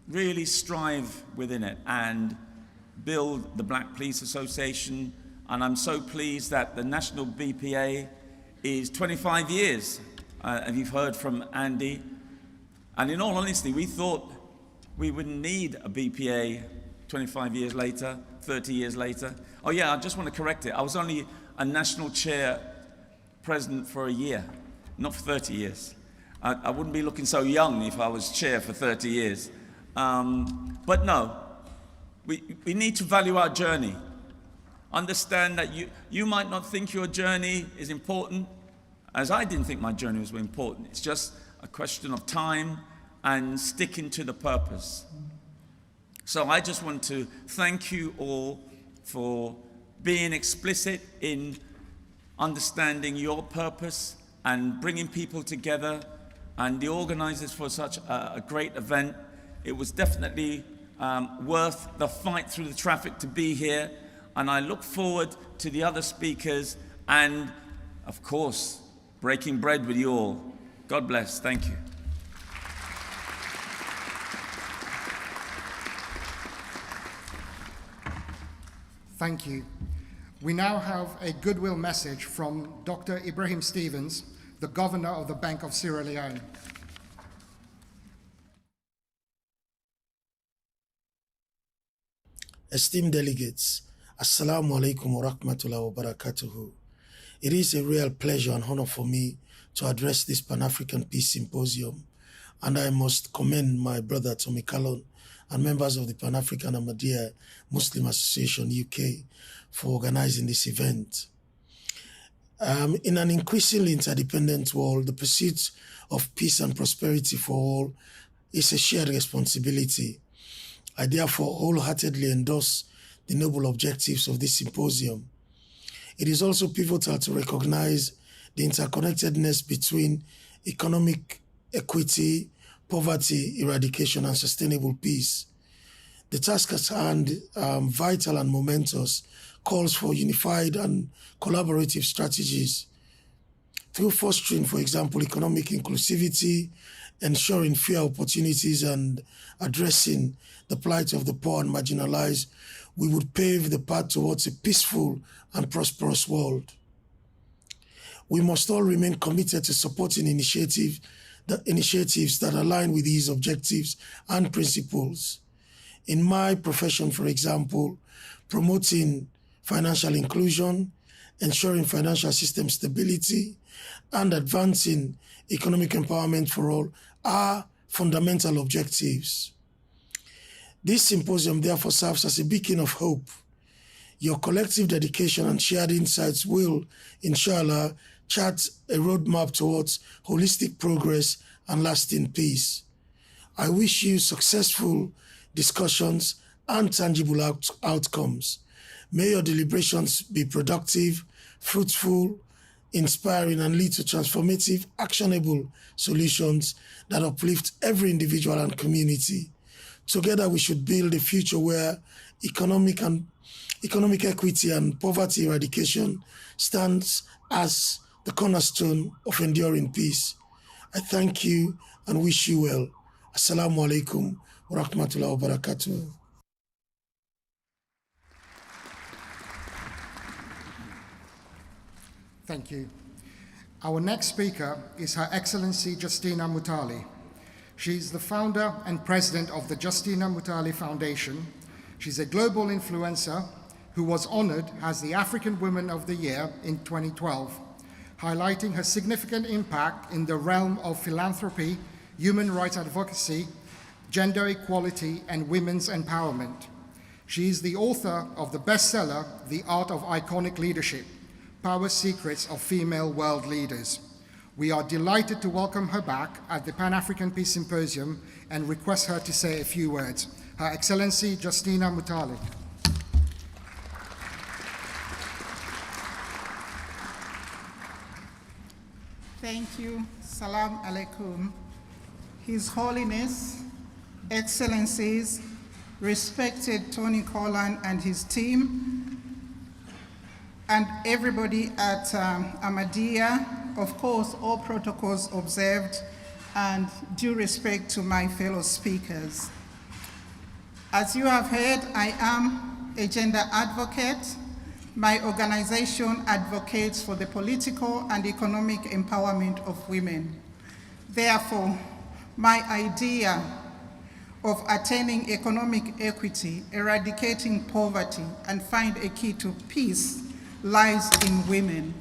really strive within it and build the Black Police Association. And I'm so pleased that the National BPA is 25 years, and you've heard from Andy. And in all honesty, we thought we wouldn't need a BPA 25 years later, 30 years later. Oh yeah, I just want to correct it. I was only a national chair president for a year, not for 30 years. I wouldn't be looking so young if I was chair for 30 years. But no, we need to value our journey. Understand that you might not think your journey is important, as I didn't think my journey was important. It's just a question of time and sticking to the purpose. So I just want to thank you all for being explicit in understanding your purpose and bringing people together, and the organizers for such a great event. It was definitely worth the fight through the traffic to be here, and I look forward to the other speakers and, of course, breaking bread with you all. God bless. Thank you. Thank you. We now have a goodwill message from Dr. Ibrahim Stevens, the Governor of the Bank of Sierra Leone. Esteemed delegates, Assalamu alaikum wa rahmatullahi wa barakatuhu. It is a real pleasure and honor for me to address this Pan-African Peace Symposium, and I must commend my brother Tommy Callon and members of the Pan-African Ahmadiyya Muslim Association UK for organizing this event. In an increasingly interdependent world, the pursuit of peace and prosperity for all is a shared responsibility. I therefore wholeheartedly endorse the noble objectives of this symposium. It is also pivotal to recognize the interconnectedness between economic equity, poverty, eradication, and sustainable peace. The task at hand, vital and momentous, calls for unified and collaborative strategies through fostering, for example, economic inclusivity, ensuring fair opportunities, and addressing the plight of the poor and marginalized. We would pave the path towards a peaceful and prosperous world. We must all remain committed to supporting initiatives that align with these objectives and principles. In my profession, for example, promoting financial inclusion, ensuring financial system stability, and advancing economic empowerment for all are fundamental objectives. This symposium therefore serves as a beacon of hope. Your collective dedication and shared insights will, inshallah, chart a roadmap towards holistic progress and lasting peace. I wish you successful discussions and tangible outcomes. May your deliberations be productive, fruitful, inspiring, and lead to transformative, actionable solutions that uplift every individual and community. Together, we should build a future where economic equity and poverty eradication stands as the cornerstone of enduring peace. I thank you and wish you well. Assalamu alaikum wa rahmatullahi wa barakatuh. Thank you. Our next speaker is Her Excellency Justina Mutale. She is the founder and president of the Justina Mutale Foundation. She's a global influencer who was honored as the African Woman of the Year in 2012, highlighting her significant impact in the realm of philanthropy, human rights advocacy, gender equality, and women's empowerment. She is the author of the bestseller, The Art of Iconic Leadership: Power Secrets of Female World Leaders. We are delighted to welcome her back at the Pan-African Peace Symposium and request her to say a few words. Her Excellency Justina Mutale. Thank you. Salam alaikum. His Holiness, Excellencies, respected Tony Collan and his team, and everybody at Ahmadiyya, of course, all protocols observed, and due respect to my fellow speakers. As you have heard, I am a gender advocate. My organization advocates for the political and economic empowerment of women. Therefore, my idea of attaining economic equity, eradicating poverty, and find a key to peace lies in women.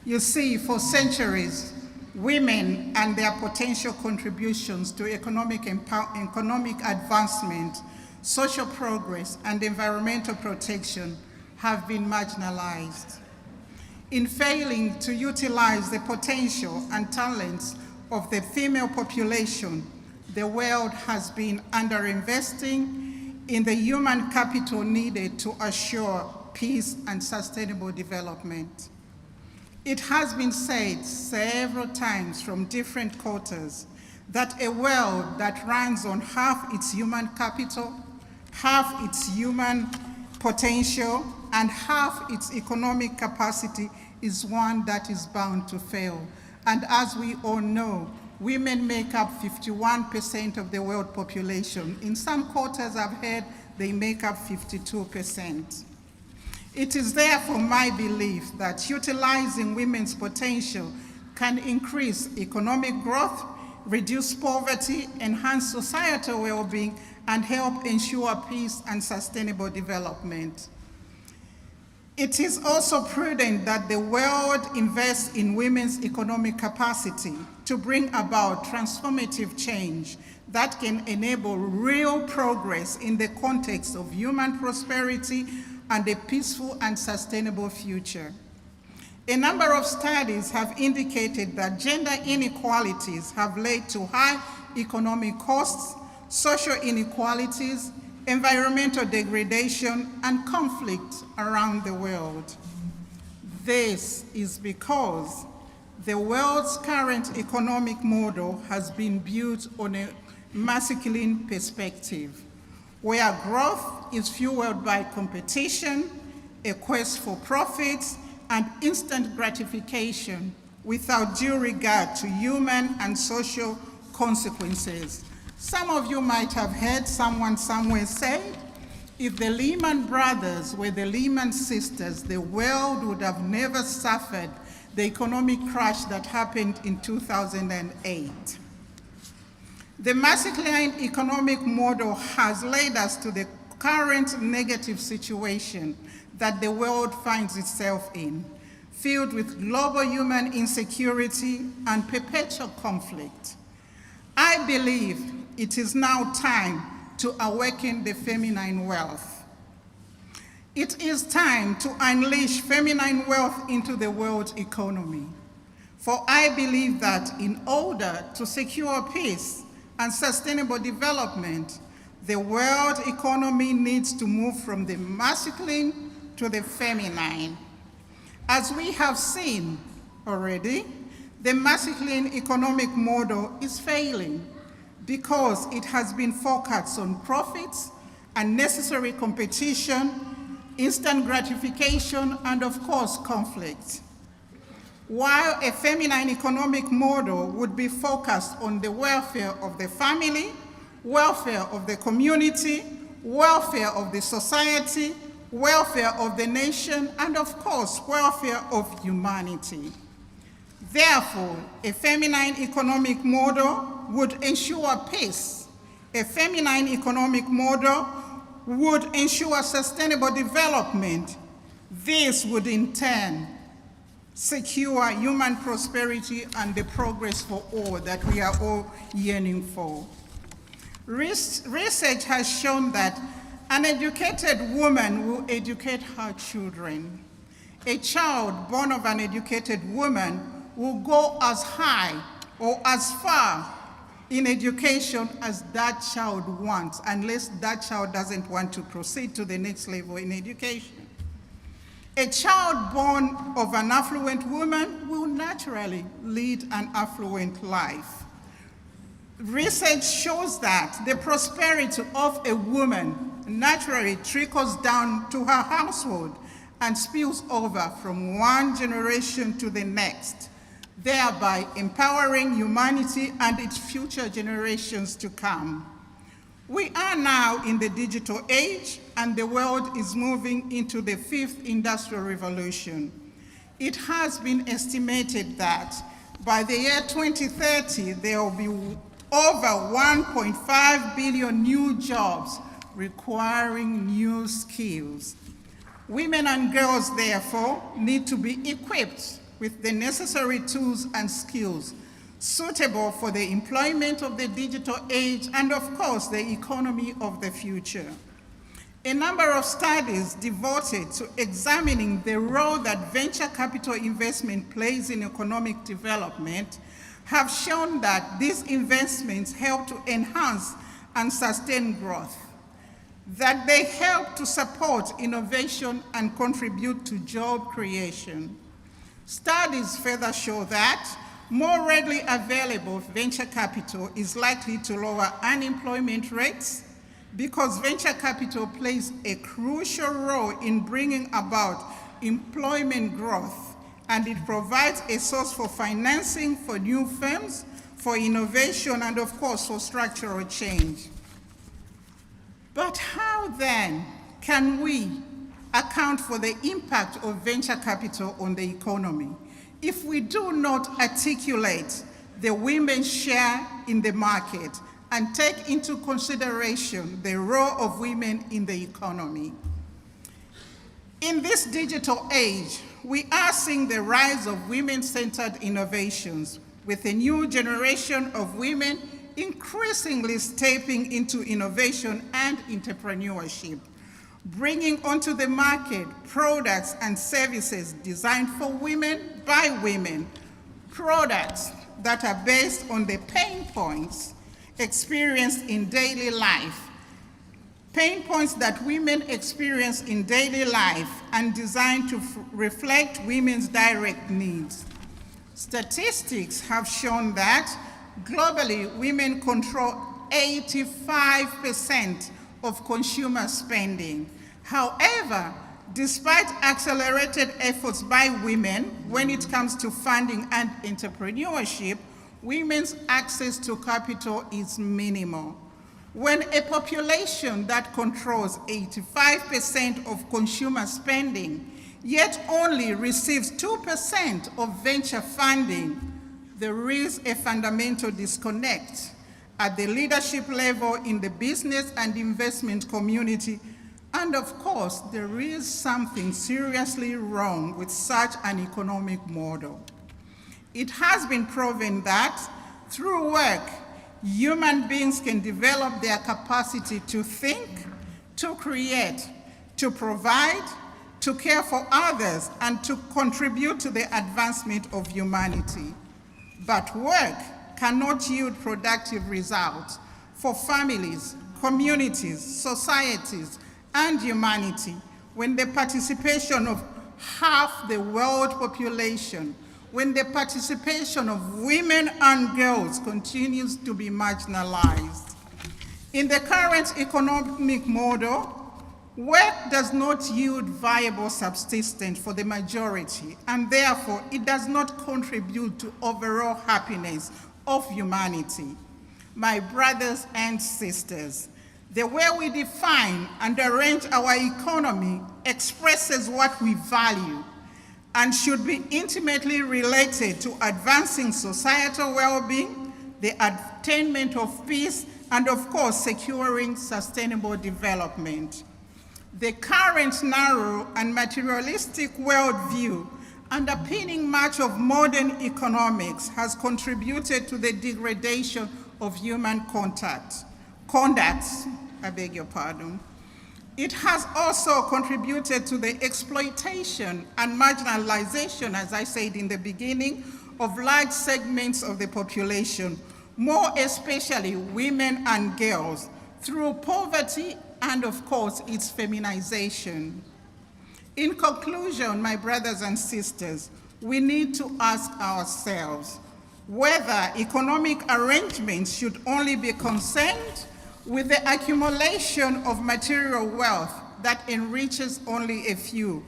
You see, for centuries, women and their potential contributions to economic advancement, social progress, and environmental protection have been marginalized. In failing to utilize the potential and talents of the female population, the world has been underinvesting in the human capital needed to assure peace and sustainable development. It has been said several times from different quarters that a world that runs on half its human capital, half its human potential, and half its economic capacity is one that is bound to fail. And as we all know, women make up 51% of the world population. In some quarters I've heard they make up 52%. It is therefore my belief that utilizing women's potential can increase economic growth, reduce poverty, enhance societal well-being, and help ensure peace and sustainable development. It is also prudent that the world invest in women's economic capacity to bring about transformative change that can enable real progress in the context of human prosperity and a peaceful and sustainable future. A number of studies have indicated that gender inequalities have led to high economic costs, social inequalities, environmental degradation, and conflict around the world. This is because the world's current economic model has been built on a masculine perspective, where growth is fueled by competition, a quest for profits, and instant gratification without due regard to human and social consequences. Some of you might have heard someone somewhere say, if the Lehman Brothers were the Lehman sisters, the world would have never suffered the economic crash that happened in 2008. The masculine economic model has led us to the current negative situation that the world finds itself in, filled with global human insecurity and perpetual conflict. I believe it is now time to awaken the feminine wealth. It is time to unleash feminine wealth into the world economy. For I believe that in order to secure peace and sustainable development, the world economy needs to move from the masculine to the feminine. As we have seen already, the masculine economic model is failing because it has been focused on profits, unnecessary competition, instant gratification, and of course, conflict. While a feminine economic model would be focused on the welfare of the family, welfare of the community, welfare of the society, welfare of the nation, and of course, welfare of humanity. Therefore, a feminine economic model would ensure peace. A feminine economic model would ensure sustainable development. This would in turn secure human prosperity and the progress for all that we are all yearning for. Research has shown that an educated woman will educate her children. A child born of an educated woman will go as high or as far in education as that child wants, unless that child doesn't want to proceed to the next level in education. A child born of an affluent woman will naturally lead an affluent life. Research shows that the prosperity of a woman naturally trickles down to her household and spills over from one generation to the next, thereby empowering humanity and its future generations to come. We are now in the digital age, and the world is moving into the 5th industrial revolution. It has been estimated that by the year 2030, there will be over 1.5 billion new jobs requiring new skills. Women and girls, therefore, need to be equipped with the necessary tools and skills suitable for the employment of the digital age and, of course, the economy of the future. A number of studies devoted to examining the role that venture capital investment plays in economic development have shown that these investments help to enhance and sustain growth, that they help to support innovation and contribute to job creation. Studies further show that more readily available venture capital is likely to lower unemployment rates because venture capital plays a crucial role in bringing about employment growth, and it provides a source for financing for new firms, for innovation, and of course for structural change. But how then can we account for the impact of venture capital on the economy, if we do not articulate the women's share in the market and take into consideration the role of women in the economy. In this digital age, we are seeing the rise of women-centered innovations, with a new generation of women increasingly stepping into innovation and entrepreneurship, bringing onto the market products and services designed for women by women, products that are based on the pain points experienced in daily life, pain points that women experience in daily life and designed to reflect women's direct needs. Statistics have shown that globally, women control 85% of consumer spending. However, despite accelerated efforts by women when it comes to funding and entrepreneurship, women's access to capital is minimal. When a population that controls 85% of consumer spending, yet only receives 2% of venture funding, there is a fundamental disconnect at the leadership level in the business and investment community. And of course, there is something seriously wrong with such an economic model. It has been proven that through work, human beings can develop their capacity to think, to create, to provide, to care for others, and to contribute to the advancement of humanity. But work cannot yield productive results for families, communities, societies, and humanity when the participation of half the world population, when the participation of women and girls continues to be marginalized. In the current economic model, work does not yield viable subsistence for the majority, and therefore it does not contribute to overall happiness of humanity. My brothers and sisters, the way we define and arrange our economy expresses what we value and should be intimately related to advancing societal well-being, the attainment of peace, and of course, securing sustainable development. The current narrow and materialistic worldview underpinning much of modern economics has contributed to the degradation of human conduct. It has also contributed to the exploitation and marginalization, as I said in the beginning, of large segments of the population, more especially women and girls, through poverty and, of course, its feminization. In conclusion, my brothers and sisters, we need to ask ourselves whether economic arrangements should only be concerned with the accumulation of material wealth that enriches only a few,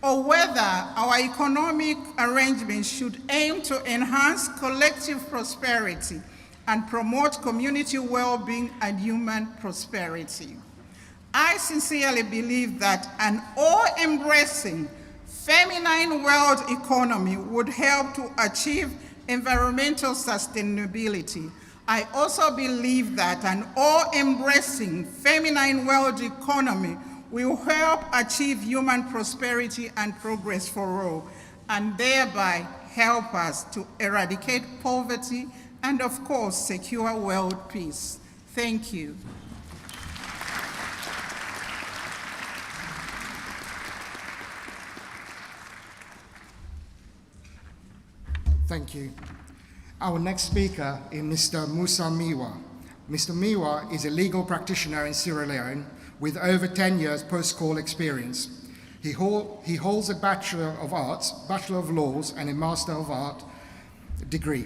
or whether our economic arrangements should aim to enhance collective prosperity and promote community well-being and human prosperity. I sincerely believe that an all-embracing feminine world economy would help to achieve environmental sustainability. I also believe that an all-embracing feminine world economy will help achieve human prosperity and progress for all, and thereby help us to eradicate poverty and, of course, secure world peace. Thank you. Thank you. Our next speaker is Mr. Musa Miwa. Mr. Miwa is a legal practitioner in Sierra Leone with over 10 years post-call experience. He holds a Bachelor of Arts, Bachelor of Laws, and a Master of Art degree.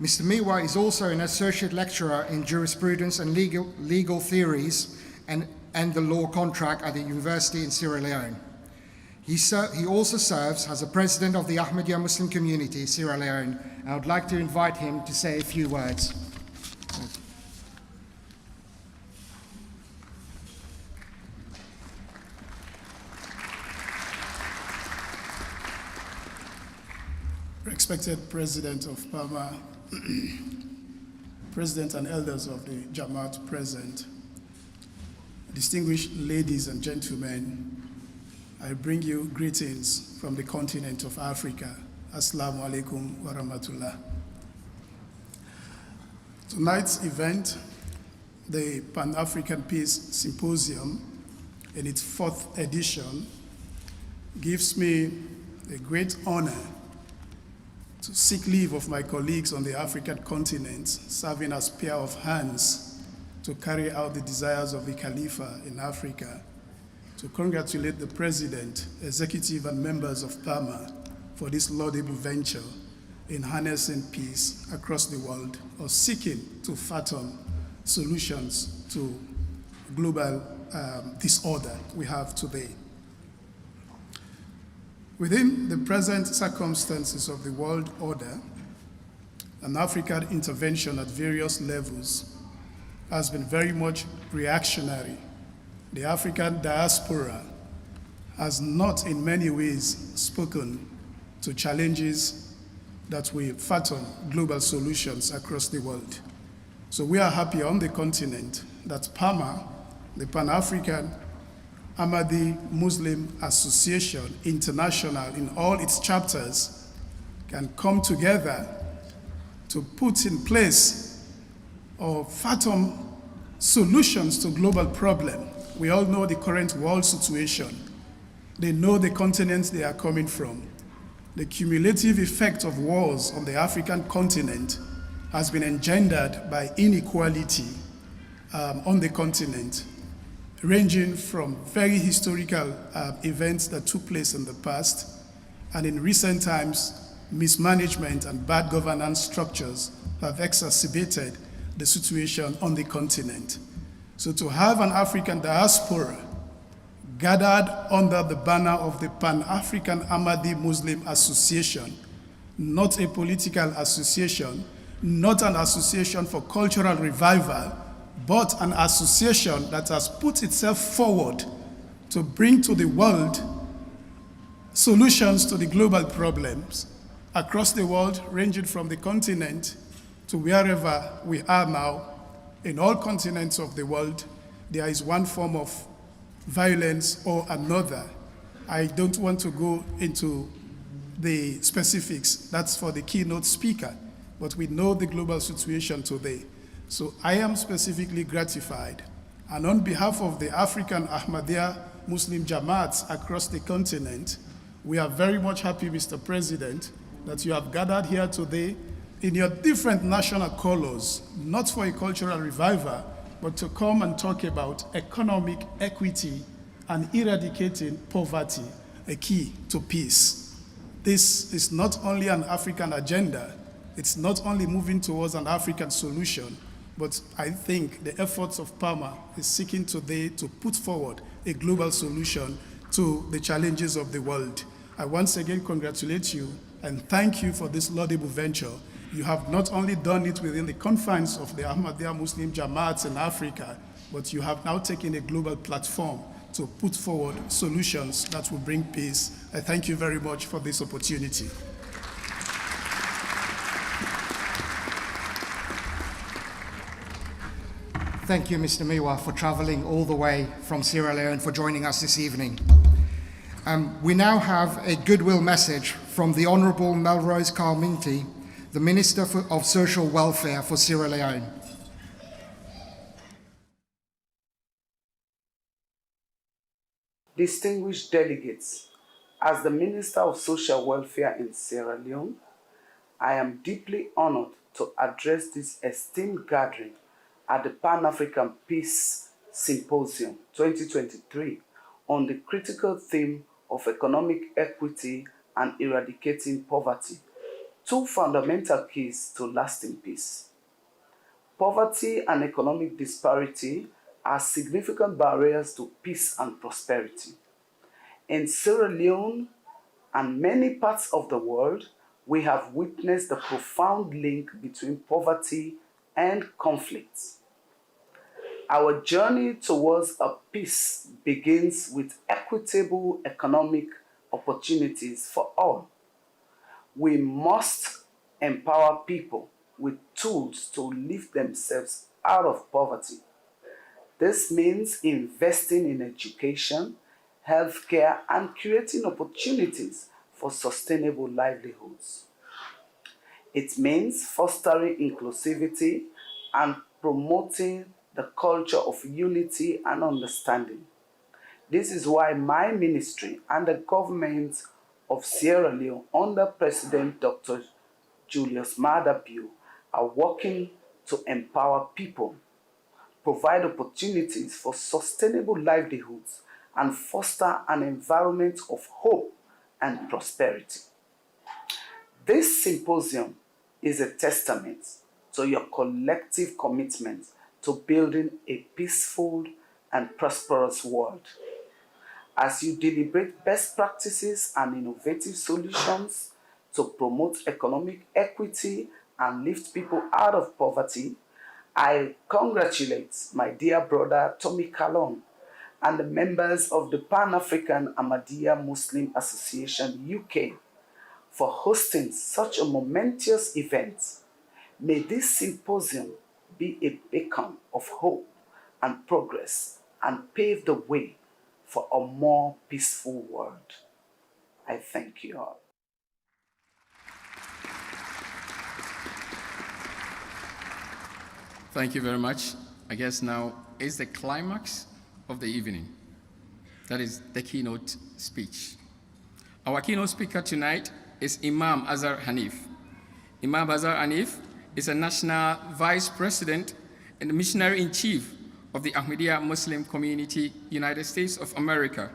Mr. Miwa is also an associate lecturer in jurisprudence and legal theories and the law contract at the University in Sierra Leone. He also serves as the president of the Ahmadiyya Muslim community, Sierra Leone. I would like to invite him to say a few words. respected President of PAAMA, President and elders of the Jamaat present, distinguished ladies and gentlemen, I bring you greetings from the continent of Africa. Assalamu alaikum wa rahmatullah. Tonight's event, the Pan-African Peace Symposium, in its 4th edition, gives me a great honor to seek leave of my colleagues on the African continent, serving as pair of hands to carry out the desires of the Khalifa in Africa, to congratulate the President, Executive, and members of PAAMA for this laudable venture in harnessing peace across the world, or seeking to fathom solutions to global disorder we have today. Within the present circumstances of the world order, an African intervention at various levels has been very much reactionary. The African diaspora has not in many ways spoken to challenges that will fathom global solutions across the world. So we are happy on the continent that PAAMA, the Pan-African Ahmadiyya Muslim Association International, in all its chapters, can come together to put in place or fathom solutions to global problems. We all know the current world situation. They know the continents they are coming from. The cumulative effect of wars on the African continent has been engendered by inequality on the continent, ranging from very historical events that took place in the past, and in recent times, mismanagement and bad governance structures have exacerbated the situation on the continent. So to have an African diaspora gathered under the banner of the Pan-African Ahmadiyya Muslim Association, not a political association, not an association for cultural revival, but an association that has put itself forward to bring to the world solutions to the global problems across the world, ranging from the continent to wherever we are now. In all continents of the world, there is one form of violence or another. I don't want to go into the specifics. That's for the keynote speaker. But we know the global situation today. So I am specifically gratified. And on behalf of the African Ahmadiyya Muslim Jamaats across the continent, we are very much happy, Mr. President, that you have gathered here today in your different national colors, not for a cultural revival, but to come and talk about economic equity and eradicating poverty, a key to peace. This is not only an African agenda, it's not only moving towards an African solution, but I think the efforts of PAAMA is seeking today to put forward a global solution to the challenges of the world. I once again congratulate you and thank you for this laudable venture. You have not only done it within the confines of the Ahmadiyya Muslim Jamaats in Africa, but you have now taken a global platform to put forward solutions that will bring peace. I thank you very much for this opportunity. Thank you, Mr. Miwa, for traveling all the way from Sierra Leone for joining us this evening. We now have a goodwill message from the Honorable Melrose Kalminti, the Minister of Social Welfare for Sierra Leone. Distinguished delegates, as the Minister of Social Welfare in Sierra Leone, I am deeply honored to address this esteemed gathering at the Pan-African Peace Symposium 2023 on the critical theme of economic equity and eradicating poverty, two fundamental keys to lasting peace. Poverty and economic disparity are significant barriers to peace and prosperity. In Sierra Leone and many parts of the world, we have witnessed the profound link between poverty and conflict. Our journey towards a peace begins with equitable economic opportunities for all. We must empower people with tools to lift themselves out of poverty. This means investing in education, healthcare, and creating opportunities for sustainable livelihoods. It means fostering inclusivity and promoting the culture of unity and understanding. This is why my ministry and the government of Sierra Leone under President Dr. Julius Maada Bio are working to empower people, provide opportunities for sustainable livelihoods, and foster an environment of hope and prosperity. This symposium is a testament to your collective commitment to building a peaceful and prosperous world. As you deliberate best practices and innovative solutions to promote economic equity and lift people out of poverty, I congratulate my dear brother Tommy Kalon and the members of the Pan-African Ahmadiyya Muslim Association UK for hosting such a momentous event. May this symposium be a beacon of hope and progress and pave the way for a more peaceful world. I thank you all. Thank you very much. I guess now is the climax of the evening. That is the keynote speech. Our keynote speaker tonight is Imam Azhar Hanif. Imam Azhar Hanif is a national vice president and missionary-in-chief of the Ahmadiyya Muslim Community, United States of America.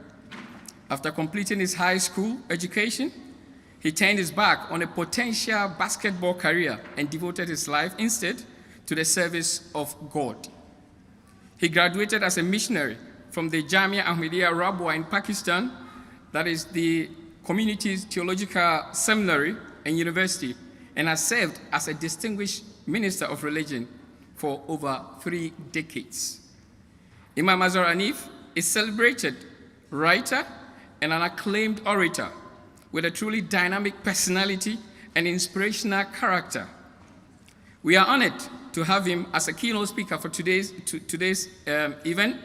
After completing his high school education, he turned his back on a potential basketball career and devoted his life instead to the service of God. He graduated as a missionary from the Jamia Ahmadiyya Rabwa in Pakistan, that is the community's theological seminary and university, and has served as a distinguished minister of religion for over 3 decades. Imam Azhar Hanif is a celebrated writer and an acclaimed orator with a truly dynamic personality and inspirational character. We are honored to have him as a keynote speaker for today's event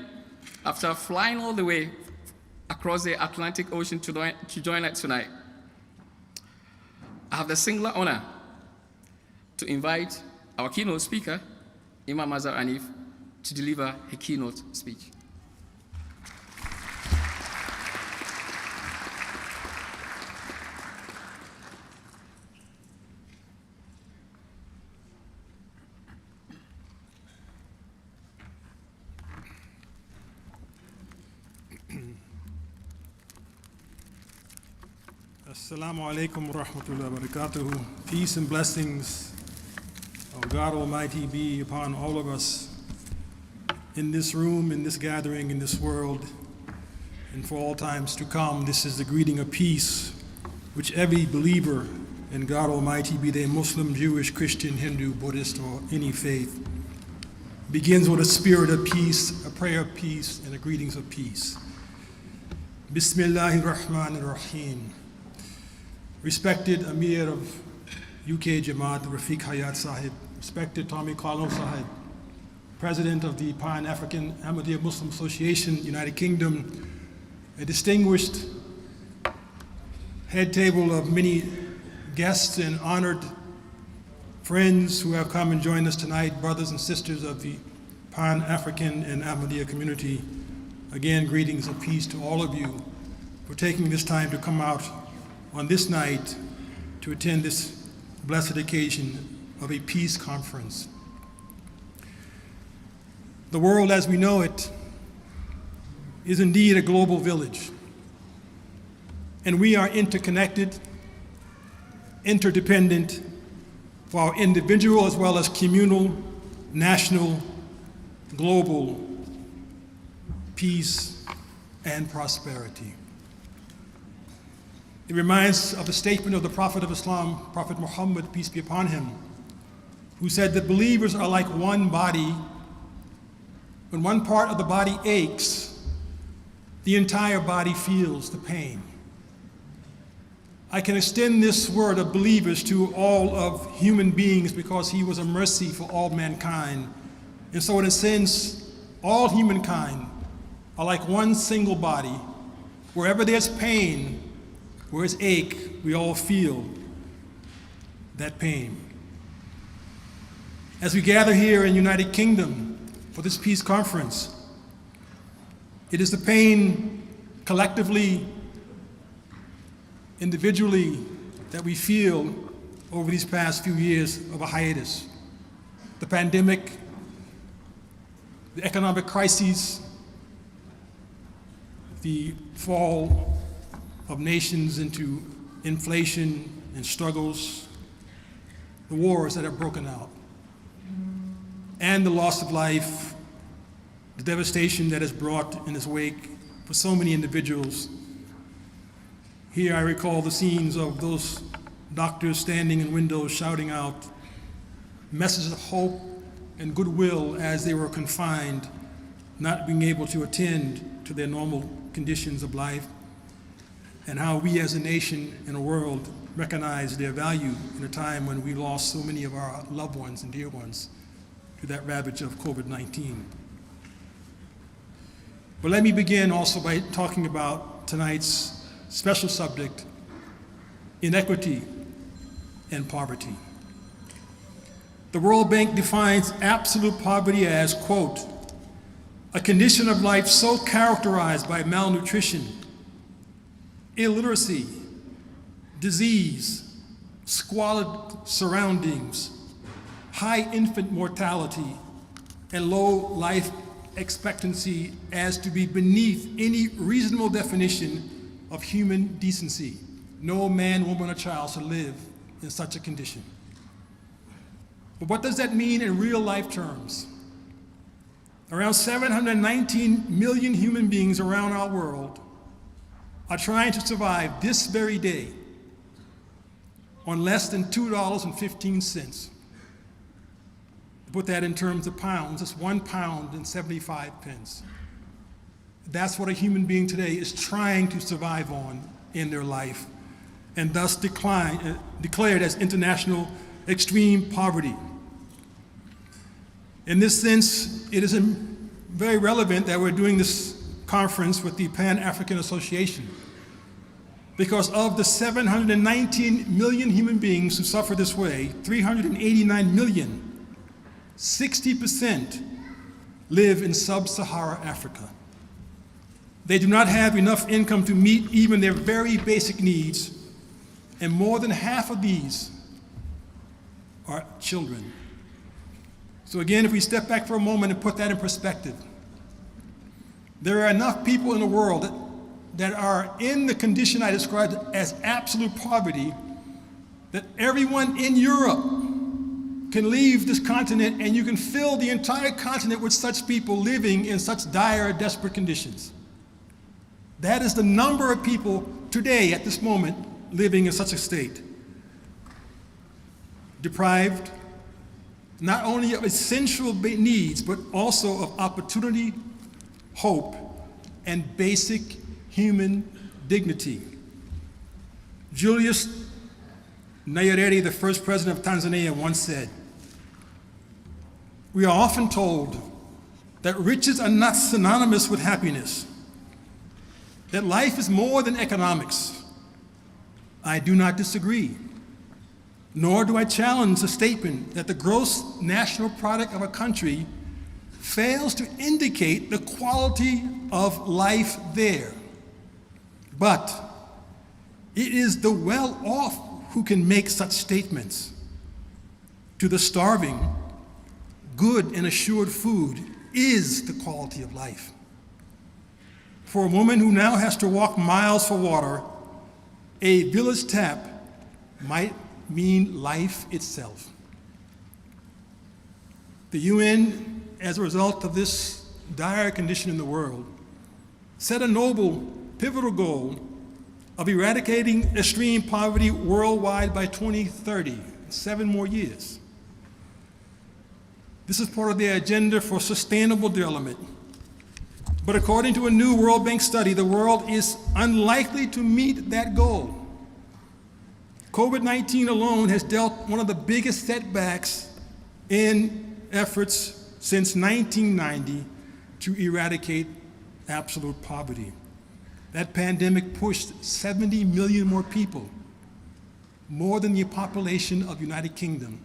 after flying all the way across the Atlantic Ocean to join us tonight. I have the singular honor to invite our keynote speaker, Imam Azhar Hanif, to deliver a keynote speech. Assalamu alaikum wa rahmatullahi wa barakatuhu. Peace and blessings of God Almighty be upon all of us in this room, in this gathering, in this world, and for all times to come. This is the greeting of peace, which every believer in God Almighty, be they Muslim, Jewish, Christian, Hindu, Buddhist, or any faith, begins with a spirit of peace, a prayer of peace, and a greetings of peace. Bismillahir Rahmanir Rahim. Respected Amir of UK Jamaat, Rafiq Hayat Sahib, respected Tommy Kalon Sahib, President of the Pan-African Ahmadiyya Muslim Association, United Kingdom, a distinguished head table of many guests and honored friends who have come and joined us tonight, brothers and sisters of the Pan-African and Ahmadiyya community. Again, greetings of peace to all of you for taking this time to come out on this night to attend this blessed occasion of a peace conference. The world as we know it is indeed a global village, and we are interconnected, interdependent for our individual as well as communal, national, global peace and prosperity. It reminds of the statement of the Prophet of Islam, Prophet Muhammad, peace be upon him, who said that believers are like one body. When one part of the body aches, the entire body feels the pain. I can extend this word of believers to all of human beings because he was a mercy for all mankind. And so in a sense, all humankind are like one single body. Wherever there's pain, where there's ache, we all feel that pain. As we gather here in United Kingdom for this peace conference, it is the pain collectively, individually, that we feel over these past few years of a hiatus. The pandemic, the economic crises, the fall of nations into inflation and struggles, the wars that have broken out, and the loss of life, the devastation that is brought in its wake for so many individuals. Here I recall the scenes of those doctors standing in windows shouting out messages of hope and goodwill as they were confined, not being able to attend to their normal conditions of life, and how we as a nation and a world recognize their value in a time when we lost so many of our loved ones and dear ones to that ravage of COVID-19. But let me begin also by talking about tonight's special subject, inequity and poverty. The World Bank defines absolute poverty as, quote, a condition of life so characterized by malnutrition, illiteracy, disease, squalid surroundings, high infant mortality, and low life expectancy as to be beneath any reasonable definition of human decency. No man, woman, or child should live in such a condition. But what does that mean in real life terms? Around 719 million human beings around our world are trying to survive this very day on less than $2.15. To put that in terms of pounds, it's £1.75. That's what a human being today is trying to survive on in their life, and thus declared as international extreme poverty. In this sense, it is very relevant that we're doing this conference with the Pan-African Association, because of the 719 million human beings who suffer this way, 389 million, 60% live in sub-Saharan Africa. They do not have enough income to meet even their very basic needs, and more than half of these are children. So again, if we step back for a moment and put that in perspective, there are enough people in the world that are in the condition I described as absolute poverty, that everyone in Europe can leave this continent and you can fill the entire continent with such people living in such dire, desperate conditions. That is the number of people today, at this moment, living in such a state. Deprived, not only of essential needs, but also of opportunity, hope, and basic human dignity. Julius Nyerere, the first president of Tanzania, once said, "We are often told that riches are not synonymous with happiness, that life is more than economics. I do not disagree, nor do I challenge the statement that the gross national product of a country fails to indicate the quality of life there. But it is the well-off who can make such statements. To the starving, good and assured food is the quality of life. For a woman who now has to walk miles for water, a village tap might mean life itself." The UN, as a result of this dire condition in the world, set a noble, pivotal goal of eradicating extreme poverty worldwide by 2030, 7 more years. This is part of their agenda for sustainable development. But according to a new World Bank study, the world is unlikely to meet that goal COVID-19 alone has dealt one of the biggest setbacks in efforts since 1990 to eradicate absolute poverty. That pandemic pushed 70 million more people, more than the population of the United Kingdom.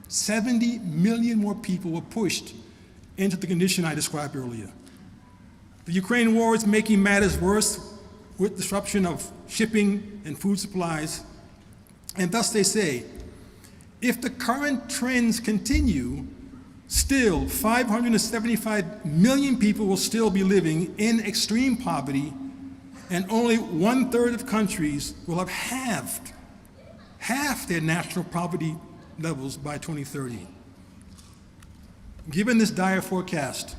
70 million more people were pushed into the condition I described earlier. The Ukraine war is making matters worse with disruption of shipping and food supplies. And thus they say, if the current trends continue, still 575 million people will still be living in extreme poverty, and only 1/3 of countries will have halved their national poverty levels by 2030. Given this dire forecast,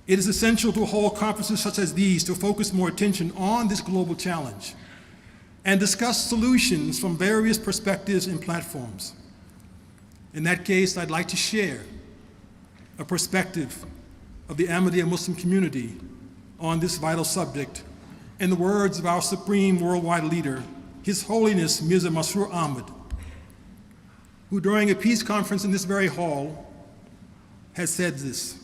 it is essential to hold conferences such as these to focus more attention on this global challenge and discuss solutions from various perspectives and platforms. In that case, I'd like to share a perspective of the Ahmadiyya Muslim community on this vital subject in the words of our supreme worldwide leader, His Holiness Mirza Masroor Ahmad, who during a peace conference in this very hall has said this: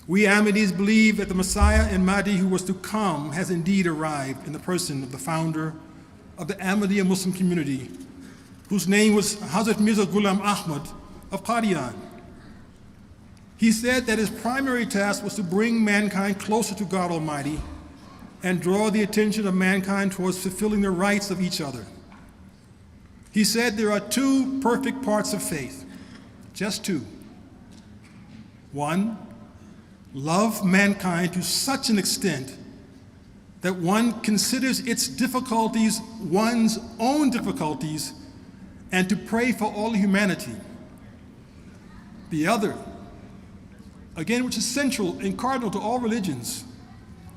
"We Ahmadis believe that the Messiah and Mahdi who was to come has indeed arrived in the person of the founder of the Ahmadiyya Muslim community, whose name was Hazrat Mirza Ghulam Ahmad of Qadian. He said that his primary task was to bring mankind closer to God Almighty and draw the attention of mankind towards fulfilling the rights of each other. He said there are two perfect parts of faith, just two. One, love mankind to such an extent that one considers its difficulties one's own difficulties and to pray for all humanity. The other, again, which is central and cardinal to all religions,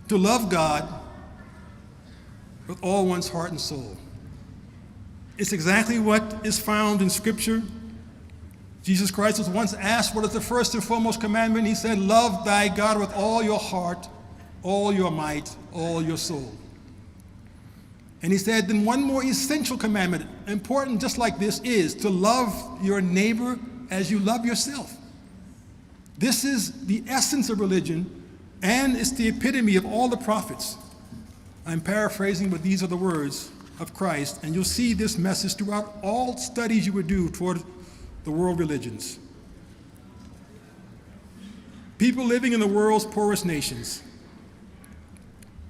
to love God with all one's heart and soul. It's exactly what is found in Scripture. Jesus Christ was once asked, what is the first and foremost commandment? He said, love thy God with all your heart, all your might, all your soul. And he said, then one more essential commandment, important just like this, is to love your neighbor as you love yourself. This is the essence of religion, and it's the epitome of all the prophets. I'm paraphrasing, but these are the words of Christ, and you'll see this message throughout all studies you would do toward the world religions. People living in the world's poorest nations,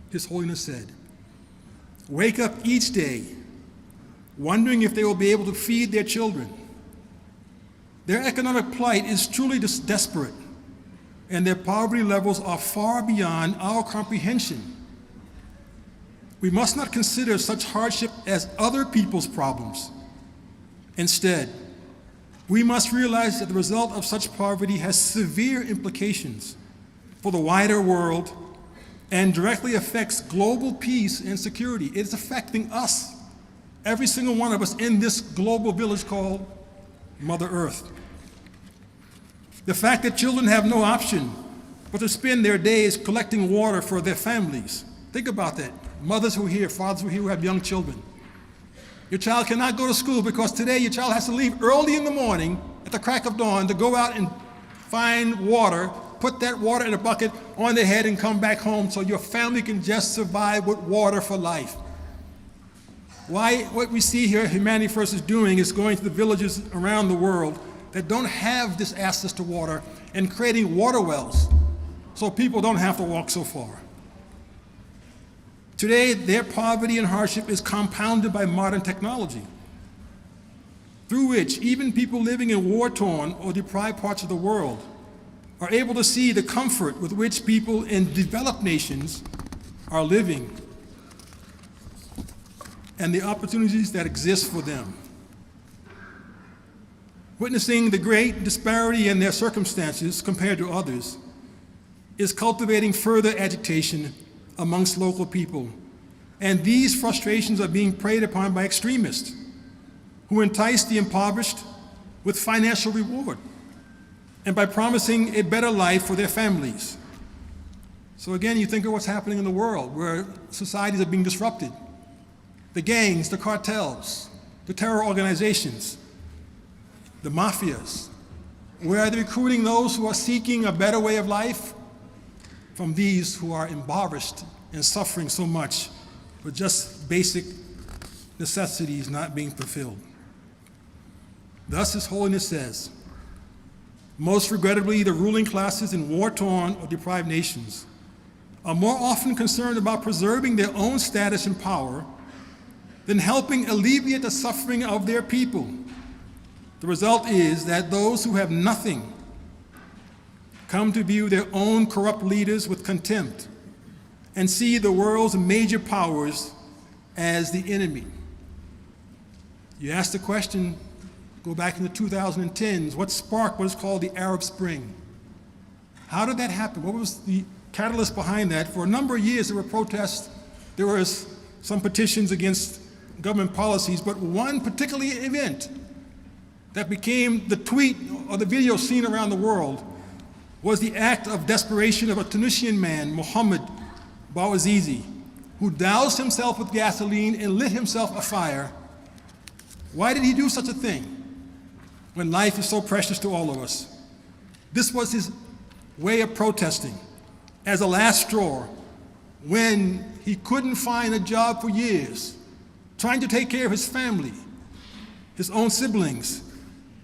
His Holiness said, wake up each day wondering if they will be able to feed their children. Their economic plight is truly desperate, and their poverty levels are far beyond our comprehension. We must not consider such hardship as other people's problems. Instead, we must realize that the result of such poverty has severe implications for the wider world and directly affects global peace and security. It is affecting us, every single one of us in this global village called Mother Earth. The fact that children have no option but to spend their days collecting water for their families. Think about that. Mothers who are here, fathers who are here who have young children. Your child cannot go to school because today your child has to leave early in the morning at the crack of dawn to go out and find water, put that water in a bucket on their head and come back home so your family can just survive with water for life. What we see here Humanity First is doing is going to the villages around the world that don't have this access to water and creating water wells so people don't have to walk so far. Today, their poverty and hardship is compounded by modern technology, through which even people living in war-torn or deprived parts of the world are able to see the comfort with which people in developed nations are living and the opportunities that exist for them. Witnessing the great disparity in their circumstances compared to others is cultivating further agitation amongst local people. And these frustrations are being preyed upon by extremists who entice the impoverished with financial reward and by promising a better life for their families. So again, you think of what's happening in the world where societies are being disrupted. the gangs, the cartels, the terror organizations, the mafias? Where are they recruiting those who are seeking a better way of life? From these who are impoverished and suffering so much with just basic necessities not being fulfilled. Thus, His Holiness says, most regrettably, the ruling classes in war-torn or deprived nations are more often concerned about preserving their own status and power than helping alleviate the suffering of their people. The result is that those who have nothing come to view their own corrupt leaders with contempt and see the world's major powers as the enemy. You ask the question, go back in the 2010s, what sparked what is called the Arab Spring? How did that happen? What was the catalyst behind that? For a number of years there were protests, there was some petitions against government policies, but one particular event that became the tweet or the video seen around the world was the act of desperation of a Tunisian man, Mohammed Bouazizi, who doused himself with gasoline and lit himself afire. Why did he do such a thing when life is so precious to all of us? This was his way of protesting as a last straw when he couldn't find a job for years, trying to take care of his family, his own siblings.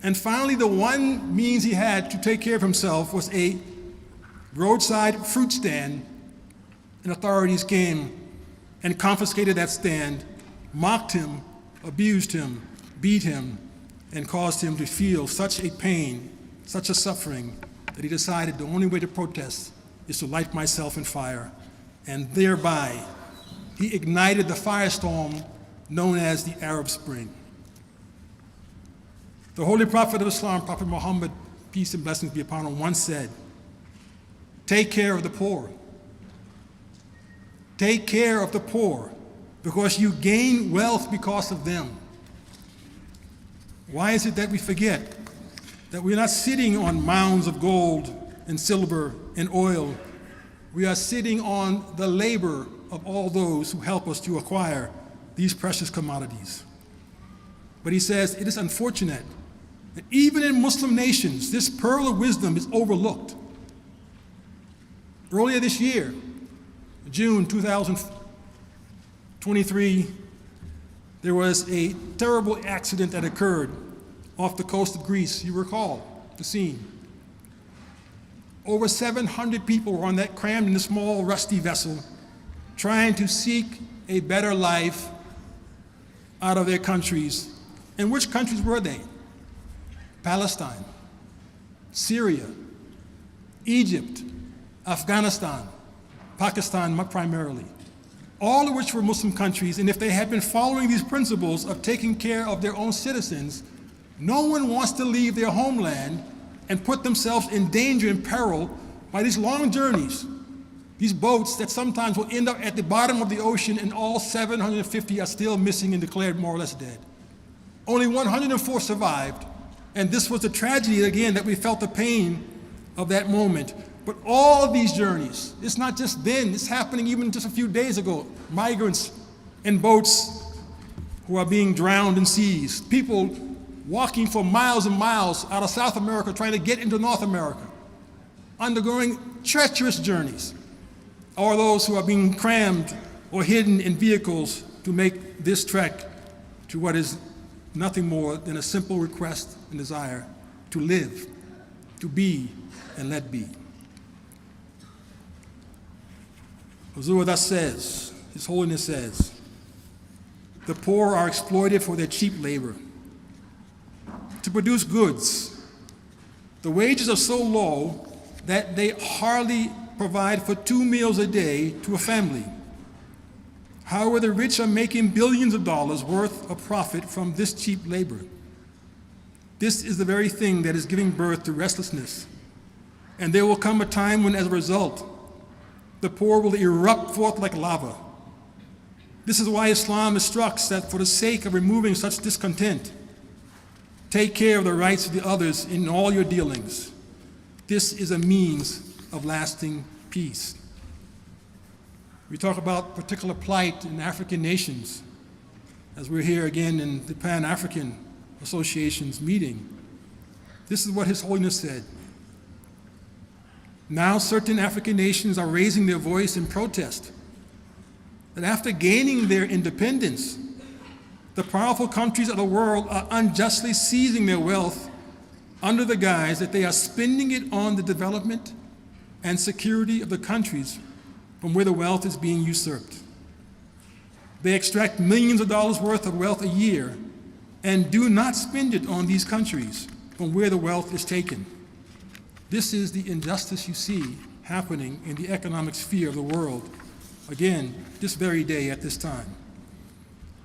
And finally, the one means he had to take care of himself was a roadside fruit stand, and authorities came and confiscated that stand, mocked him, abused him, beat him, and caused him to feel such a pain, such a suffering, that he decided the only way to protest is to light myself in fire. And thereby, he ignited the firestorm known as the Arab Spring. The Holy Prophet of Islam, Prophet Muhammad, peace and blessings be upon him, once said, take care of the poor. Take care of the poor, because you gain wealth because of them. Why is it that we forget that we're not sitting on mounds of gold and silver and oil? We are sitting on the labor of all those who help us to acquire these precious commodities. But he says it is unfortunate that even in Muslim nations, this pearl of wisdom is overlooked. Earlier this year, June 2023, there was a terrible accident that occurred off the coast of Greece. You recall the scene. Over 700 people were on that crammed in a small rusty vessel, trying to seek a better life out of their countries. And which countries were they? Palestine, Syria, Egypt, Afghanistan, Pakistan primarily, all of which were Muslim countries. And if they had been following these principles of taking care of their own citizens, no one wants to leave their homeland and put themselves in danger and peril by these long journeys, these boats that sometimes will end up at the bottom of the ocean, and all 750 are still missing and declared more or less dead. Only 104 survived. And this was the tragedy, again, that we felt the pain of that moment. But all of these journeys, it's not just then, it's happening even just a few days ago. Migrants in boats who are being drowned in seas. People walking for miles and miles out of South America trying to get into North America, undergoing treacherous journeys. Or those who are being crammed or hidden in vehicles to make this trek to what is nothing more than a simple request and desire to live, to be, and let be. Huzur thus says, His Holiness says, the poor are exploited for their cheap labor. To produce goods, the wages are so low that they hardly provide for 2 meals a day to a family. However, the rich are making billions of dollars worth of profit from this cheap labor. This is the very thing that is giving birth to restlessness. And there will come a time when, as a result, the poor will erupt forth like lava. This is why Islam instructs that for the sake of removing such discontent, take care of the rights of the others in all your dealings. This is a means of lasting peace. We talk about particular plight in African nations. as we're here again in the Pan-African Association's meeting, this is what His Holiness said. Now certain African nations are raising their voice in protest that after gaining their independence, the powerful countries of the world are unjustly seizing their wealth under the guise that they are spending it on the development and security of the countries from where the wealth is being usurped. They extract millions of dollars worth of wealth a year and do not spend it on these countries from where the wealth is taken. This is the injustice you see happening in the economic sphere of the world, again, this very day at this time.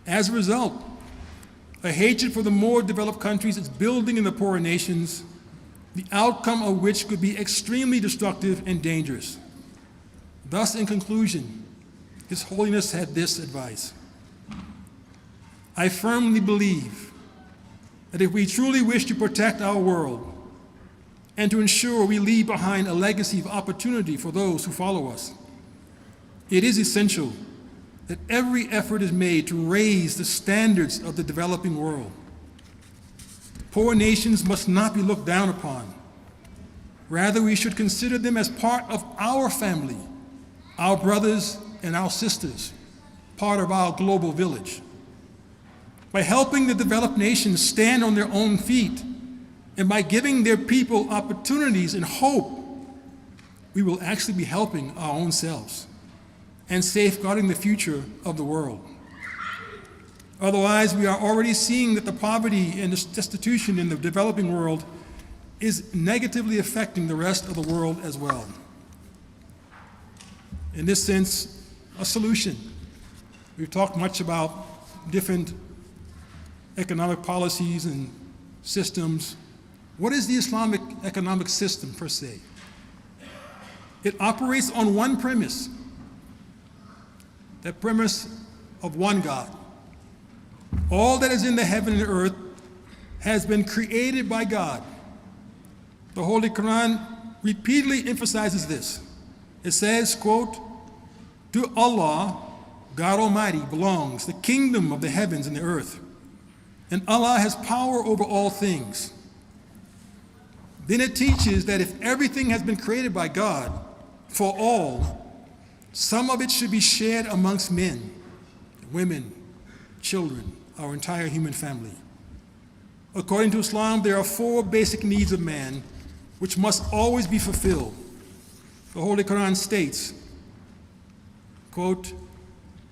As a result, a hatred for the more developed countries is building in the poorer nations, the outcome of which could be extremely destructive and dangerous. Thus, in conclusion, His Holiness had this advice. I firmly believe that if we truly wish to protect our world and to ensure we leave behind a legacy of opportunity for those who follow us, it is essential that every effort is made to raise the standards of the developing world. Poor nations must not be looked down upon. Rather, we should consider them as part of our family, our brothers and our sisters, part of our global village. By helping the developed nations stand on their own feet and by giving their people opportunities and hope, we will actually be helping our own selves and safeguarding the future of the world. Otherwise, we are already seeing that the poverty and the destitution in the developing world is negatively affecting the rest of the world as well. In this sense, a solution. We've talked much about different economic policies and systems. What is the Islamic economic system per se? It operates on one premise, that premise of one God. All that is in the heaven and the earth has been created by God. The Holy Quran repeatedly emphasizes this. It says, quote, to Allah, God Almighty, belongs the kingdom of the heavens and the earth, and Allah has power over all things. Then it teaches that if everything has been created by God for all, some of it should be shared amongst men, women, children, our entire human family. According to Islam, there are 4 basic needs of man which must always be fulfilled. The Holy Quran states, quote,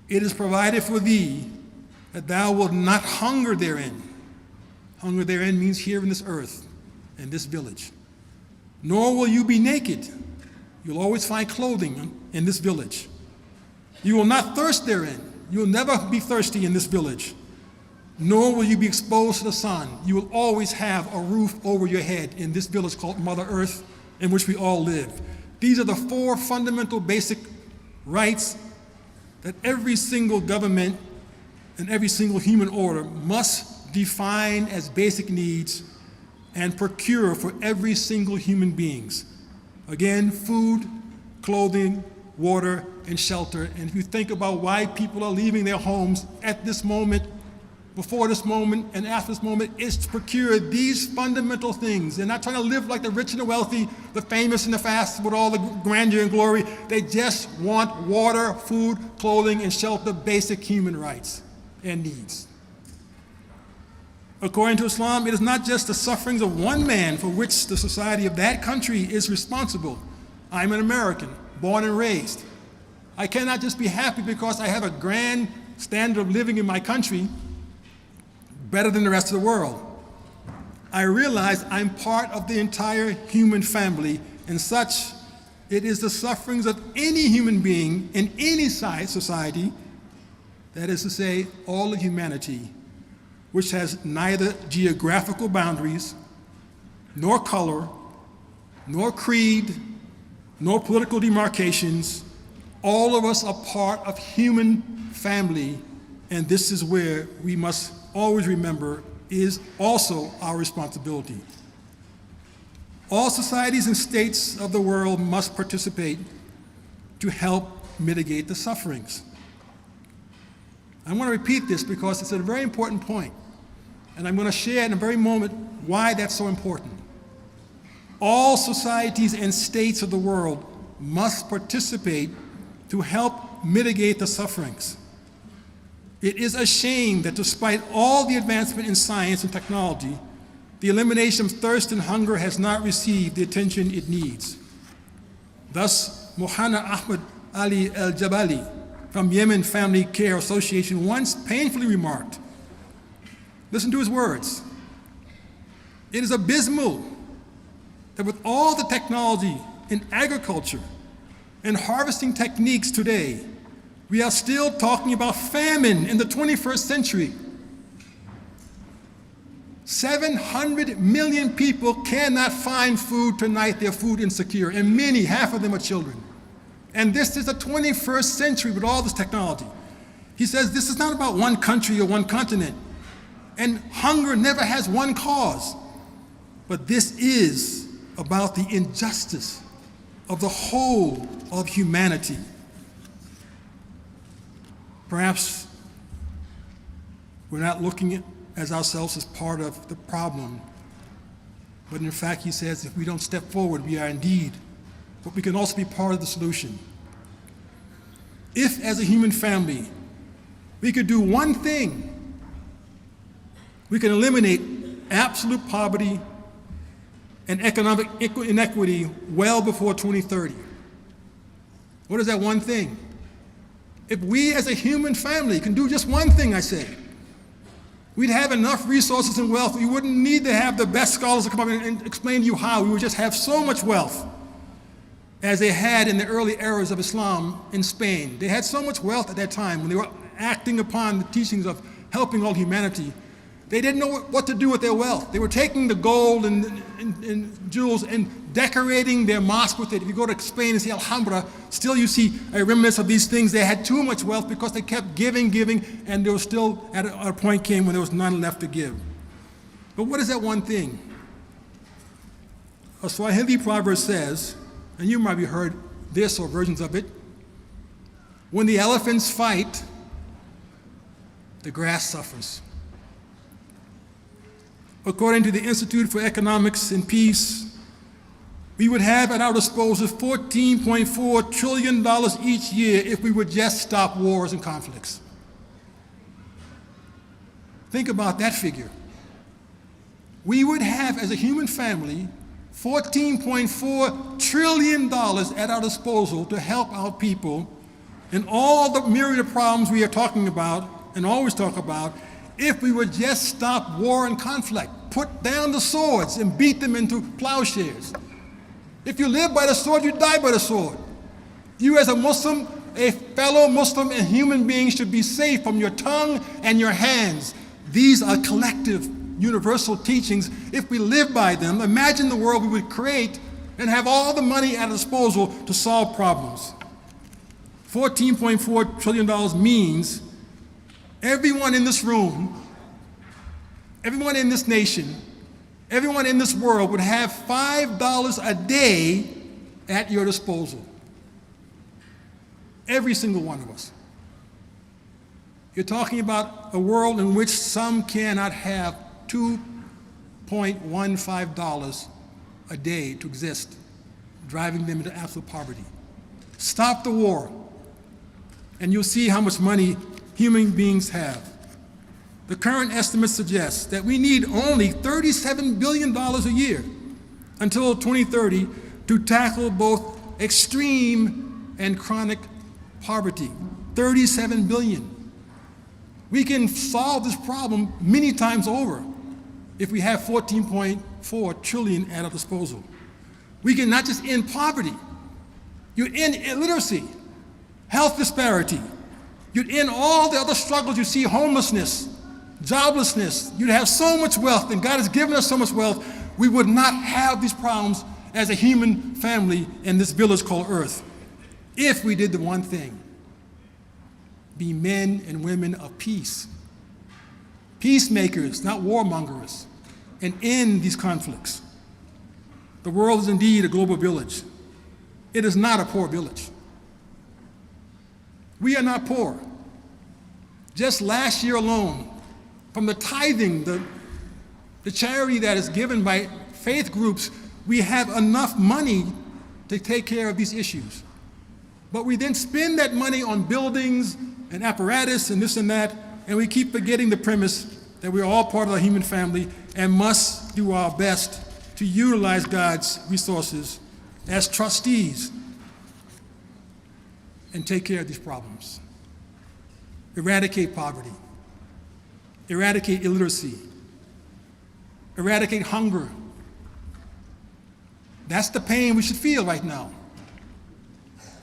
it is provided for thee that thou wilt not hunger therein. Hunger therein means here in this earth, in this village. Nor will you be naked. You'll always find clothing in this village. You will not thirst therein. You will never be thirsty in this village. Nor will you be exposed to the sun. You will always have a roof over your head in this village called Mother Earth, in which we all live. These are the 4 fundamental basic rights that every single government and every single human order must define as basic needs and procure for every single human beings. Again, food, clothing, water, and shelter. And if you think about why people are leaving their homes at this moment, before this moment, and after this moment, is to procure these fundamental things. They're not trying to live like the rich and the wealthy, the famous and the fast with all the grandeur and glory. They just want water, food, clothing, and shelter, basic human rights and needs. According to Islam, it is not just the sufferings of one man for which the society of that country is responsible. I'm an American, born and raised. I cannot just be happy because I have a grand standard of living in my country, better than the rest of the world. I realize I'm part of the entire human family, and such, it is the sufferings of any human being in any society, that is to say, all of humanity, which has neither geographical boundaries, nor color, nor creed, nor political demarcations. All of us are part of human family, and this is where we must always remember is also our responsibility. All societies and states of the world must participate to help mitigate the sufferings. I want to repeat this because it's a very important point, and I'm going to share in a very moment why that's so important. All societies and states of the world must participate to help mitigate the sufferings. It is a shame that despite all the advancement in science and technology, the elimination of thirst and hunger has not received the attention it needs. Thus, Mohana Ahmed Ali al-Jabali from Yemen Family Care Association once painfully remarked, listen to his words, "It is abysmal that with all the technology in agriculture and harvesting techniques today, we are still talking about famine in the 21st century. 700 million people cannot find food tonight. They're food insecure, and many, half of them are children. And this is the 21st century with all this technology." He says this is not about one country or one continent, and hunger never has one cause, but this is about the injustice of the whole of humanity. Perhaps we're not looking at ourselves as part of the problem, but in fact, he says, if we don't step forward, we are indeed, but we can also be part of the solution. If, as a human family, we could do one thing, we can eliminate absolute poverty and economic inequity well before 2030. What is that one thing? If we as a human family can do just one thing, I say, we'd have enough resources and wealth. We wouldn't need to have the best scholars to come up and explain to you how. We would just have so much wealth as they had in the early eras of Islam in Spain. They had so much wealth at that time when they were acting upon the teachings of helping all humanity. They didn't know what to do with their wealth. They were taking the gold and jewels and decorating their mosque with it. If you go to Spain and see Alhambra, still you see a remnants of these things. They had too much wealth because they kept giving, and there was still, at a point came when there was none left to give. But what is that one thing? A Swahili proverb says, and you might have heard this or versions of it, when the elephants fight, the grass suffers. According to the Institute for Economics and Peace, we would have at our disposal $14.4 trillion each year if we would just stop wars and conflicts. Think about that figure. We would have, as a human family, $14.4 trillion at our disposal to help our people in all the myriad of problems we are talking about and always talk about, if we would just stop war and conflict, put down the swords and beat them into plowshares. If you live by the sword, you die by the sword. You as a Muslim, a fellow Muslim and human being should be safe from your tongue and your hands. These are collective, universal teachings. If we live by them, imagine the world we would create and have all the money at our disposal to solve problems. $14.4 trillion means everyone in this room, everyone in this nation, everyone in this world would have $5 a day at your disposal. Every single one of us. You're talking about a world in which some cannot have $2.15 a day to exist, driving them into absolute poverty. Stop the war, and you'll see how much money human beings have. The current estimates suggest that we need only $37 billion a year until 2030 to tackle both extreme and chronic poverty. 37 billion. We can solve this problem many times over if we have 14.4 trillion at our disposal. We can not just end poverty, you end illiteracy, health disparity, you'd end all the other struggles you see, homelessness, joblessness. You'd have so much wealth, and God has given us so much wealth, we would not have these problems as a human family in this village called Earth if we did the one thing: be men and women of peace. Peacemakers, not warmongers, and end these conflicts. The world is indeed a global village. It is not a poor village. We are not poor. Just last year alone, from the tithing, the charity that is given by faith groups, we have enough money to take care of these issues. But we then spend that money on buildings and apparatus and this and that, and we keep forgetting the premise that we're all part of the human family and must do our best to utilize God's resources as trustees and take care of these problems. Eradicate poverty, eradicate illiteracy, eradicate hunger. That's the pain we should feel right now.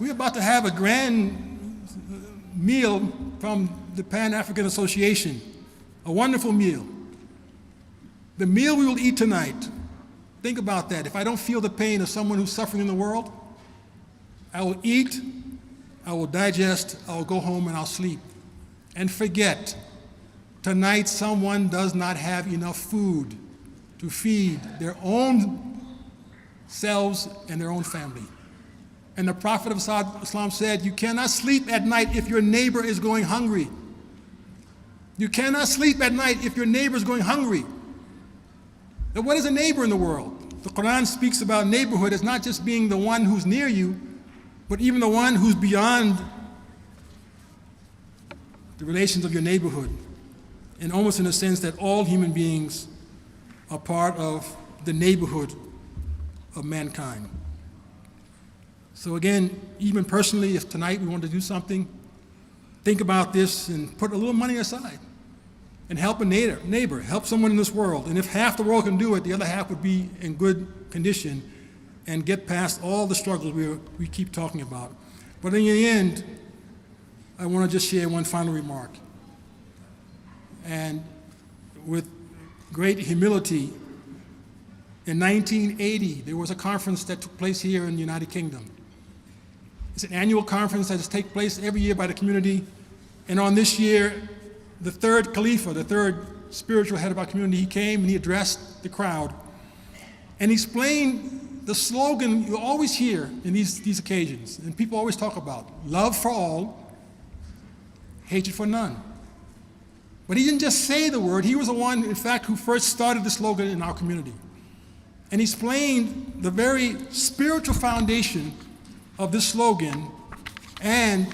We're about to have a grand meal from the Pan-African Association, a wonderful meal. The meal we will eat tonight, think about that. If I don't feel the pain of someone who's suffering in the world, I will eat, I will digest, I will go home and I'll sleep. And forget, tonight someone does not have enough food to feed their own selves and their own family. And the Prophet of Islam said, you cannot sleep at night if your neighbor is going hungry. You cannot sleep at night if your neighbor is going hungry. Now, what is a neighbor in the world? The Quran speaks about neighborhood as not just being the one who's near you, but even the one who's beyond the relations of your neighborhood. And almost in a sense that all human beings are part of the neighborhood of mankind. So again, even personally, if tonight we want to do something, think about this and put a little money aside and help a neighbor, help someone in this world. And if half the world can do it, the other half would be in good condition and get past all the struggles we keep talking about. But in the end, I want to just share one final remark. And with great humility, in 1980, there was a conference that took place here in the United Kingdom. It's an annual conference that takes place every year by the community. And on this year, the third Khalifa, the third spiritual head of our community, he came and he addressed the crowd. And he explained the slogan you always hear in these occasions, and people always talk about, love for all, hatred for none. But he didn't just say the word, he was the one, in fact, who first started the slogan in our community. And he explained the very spiritual foundation of this slogan and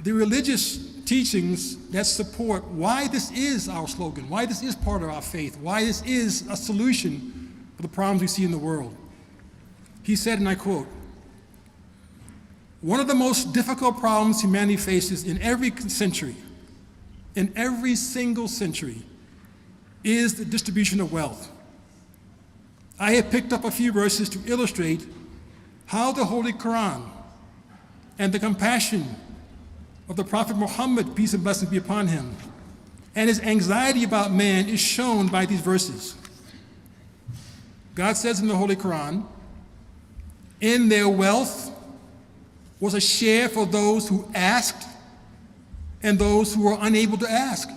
the religious teachings that support why this is our slogan, why this is part of our faith, why this is a solution for the problems we see in the world. He said, and I quote, "One of the most difficult problems humanity faces in every century, in every single century, is the distribution of wealth. I have picked up a few verses to illustrate how the Holy Quran and the compassion of the Prophet Muhammad, peace and blessings be upon him, and his anxiety about man is shown by these verses. God says in the Holy Quran, in their wealth was a share for those who asked and those who were unable to ask.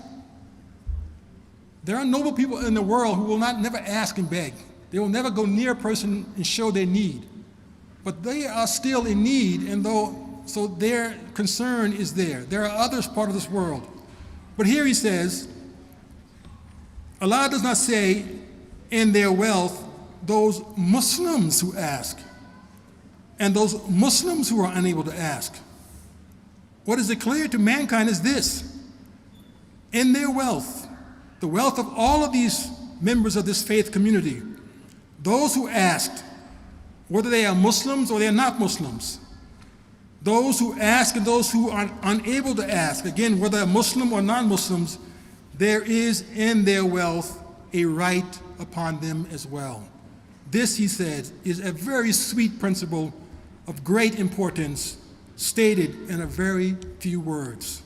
There are noble people in the world who will never ask and beg. They will never go near a person and show their need. But they are still in need, and so their concern is there. There are others part of this world. But here he says, Allah does not say in their wealth those Muslims who ask and those Muslims who are unable to ask. What is declared to mankind is this: in their wealth, the wealth of all of these members of this faith community, those who asked, whether they are Muslims or they are not Muslims, those who ask and those who are unable to ask, again, whether Muslim or non-Muslims, there is in their wealth a right upon them as well. This, he said, is a very sweet principle of great importance, stated in a very few words.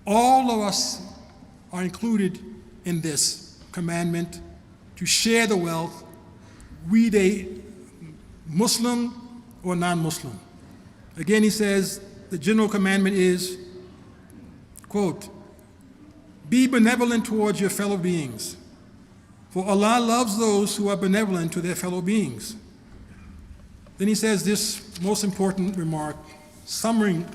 All of us are included in this commandment to share the wealth, be they Muslim or non-Muslim. Again, he says, the general commandment is, quote, be benevolent towards your fellow beings, for Allah loves those who are benevolent to their fellow beings. Then he says this most important remark, summating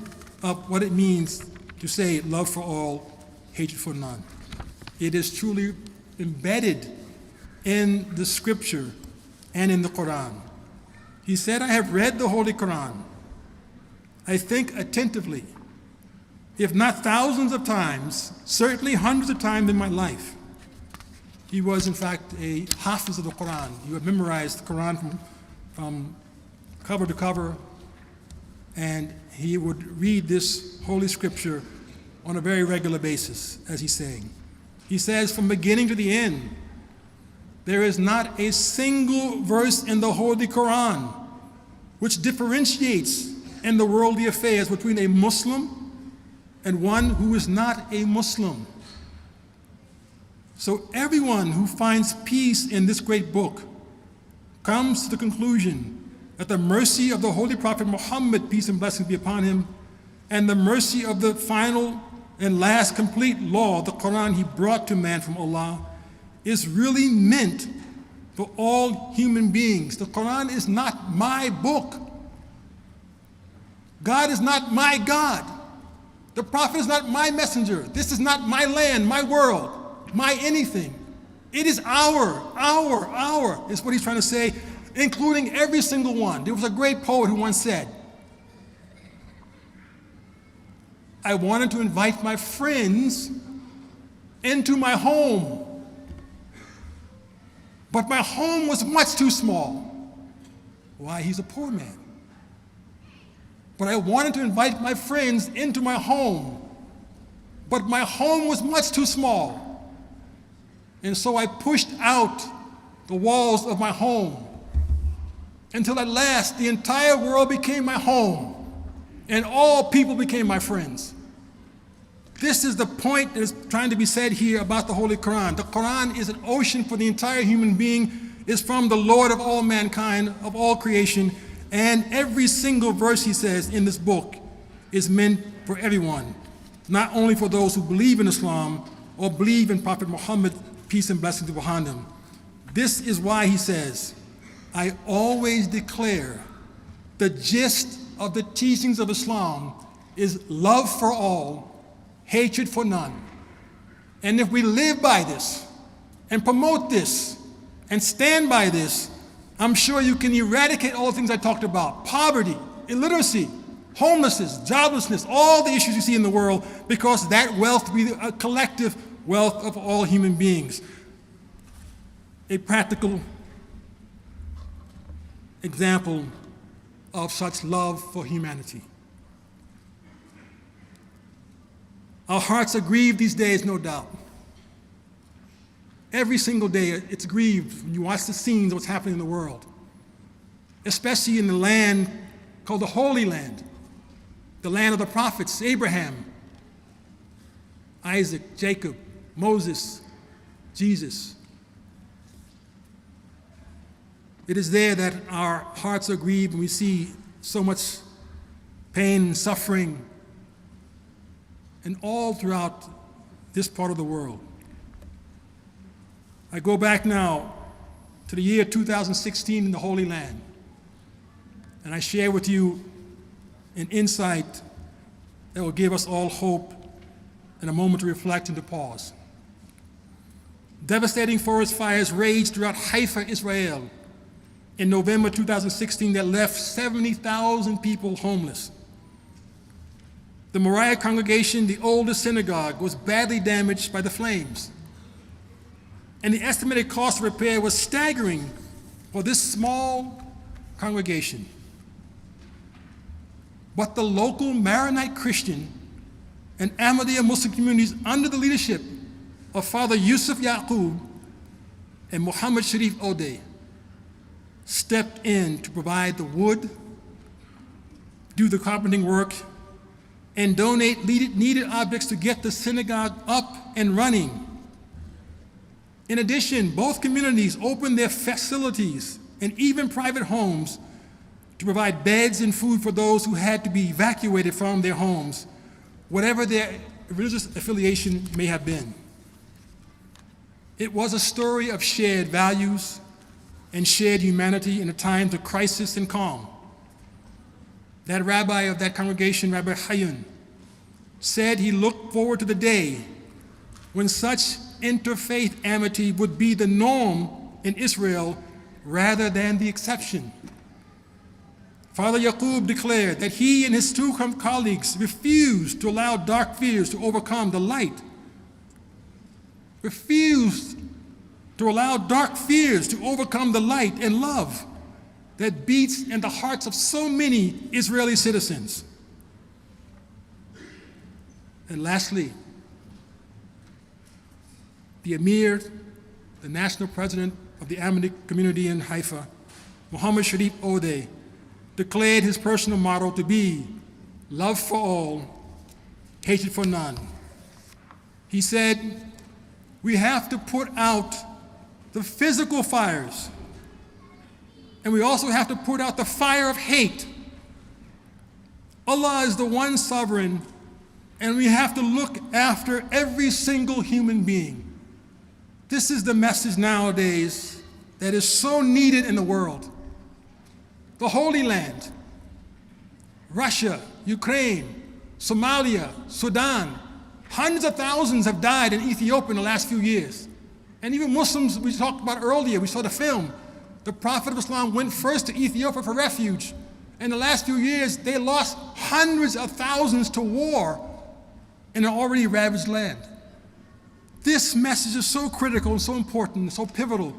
up what it means to say love for all, hatred for none. It is truly embedded in the scripture and in the Quran. He said, I have read the Holy Quran. I think attentively, if not thousands of times, certainly hundreds of times in my life. He was, in fact, a hafiz of the Quran. He had memorized the Quran from cover to cover, and he would read this holy scripture on a very regular basis, as he's saying. He says, from beginning to the end, there is not a single verse in the Holy Quran which differentiates in the worldly affairs between a Muslim and one who is not a Muslim. So everyone who finds peace in this great book comes to the conclusion that the mercy of the Holy Prophet Muhammad, peace and blessings be upon him, and the mercy of the final and last complete law, the Quran he brought to man from Allah, is really meant for all human beings. The Quran is not my book. God is not my God. The Prophet is not my messenger. This is not my land, my world, my anything. It is our, is what he's trying to say, including every single one. There was a great poet who once said, I wanted to invite my friends into my home, but my home was much too small. Why? He's a poor man. But I wanted to invite my friends into my home, but my home was much too small. And so I pushed out the walls of my home until at last the entire world became my home and all people became my friends. This is the point that is trying to be said here about the Holy Quran. The Quran is an ocean for the entire human being. It's from the Lord of all mankind, of all creation, and every single verse, he says, in this book is meant for everyone, not only for those who believe in Islam or believe in Prophet Muhammad, peace and blessings be upon him. This is why he says, I always declare the gist of the teachings of Islam is love for all, hatred for none. And if we live by this and promote this and stand by this, I'm sure you can eradicate all the things I talked about: poverty, illiteracy, homelessness, joblessness, all the issues you see in the world, because that wealth will be a collective wealth of all human beings. A practical example of such love for humanity. Our hearts are grieved these days, no doubt. Every single day it's grieved when you watch the scenes of what's happening in the world, especially in the land called the Holy Land, the land of the prophets, Abraham, Isaac, Jacob, Moses, Jesus. It is there that our hearts are grieved when we see so much pain and suffering, and all throughout this part of the world. I go back now to the year 2016 in the Holy Land, and I share with you an insight that will give us all hope and a moment to reflect and to pause. Devastating forest fires raged throughout Haifa, Israel, in November 2016 that left 70,000 people homeless. The Moriah congregation, the oldest synagogue, was badly damaged by the flames. And the estimated cost of repair was staggering for this small congregation. But the local Maronite Christian and Ahmadiyya Muslim communities, under the leadership of Father Yusuf Yaqub and Muhammad Sharif Odeh, stepped in to provide the wood, do the carpenting work, and donate needed objects to get the synagogue up and running. In addition, both communities opened their facilities and even private homes to provide beds and food for those who had to be evacuated from their homes, whatever their religious affiliation may have been. It was a story of shared values and shared humanity in a time of crisis and calm. That rabbi of that congregation, Rabbi Hayun, said he looked forward to the day when such interfaith amity would be the norm in Israel rather than the exception. Father Yaqub declared that he and his two colleagues refused to allow dark fears to overcome the light, refused to allow dark fears to overcome the light and love that beats in the hearts of so many Israeli citizens. And lastly, the Emir, the national president of the Ahmadiyya community in Haifa, Muhammad Sharif Odeh, declared his personal motto to be love for all, hatred for none. He said, we have to put out the physical fires, and we also have to put out the fire of hate. Allah is the one sovereign, and we have to look after every single human being. This is the message nowadays that is so needed in the world. The Holy Land, Russia, Ukraine, Somalia, Sudan, hundreds of thousands have died in Ethiopia in the last few years. And even Muslims, we talked about earlier, we saw the film. The Prophet of Islam went first to Ethiopia for refuge. In the last few years, they lost hundreds of thousands to war in an already ravaged land. This message is so critical and so important and so pivotal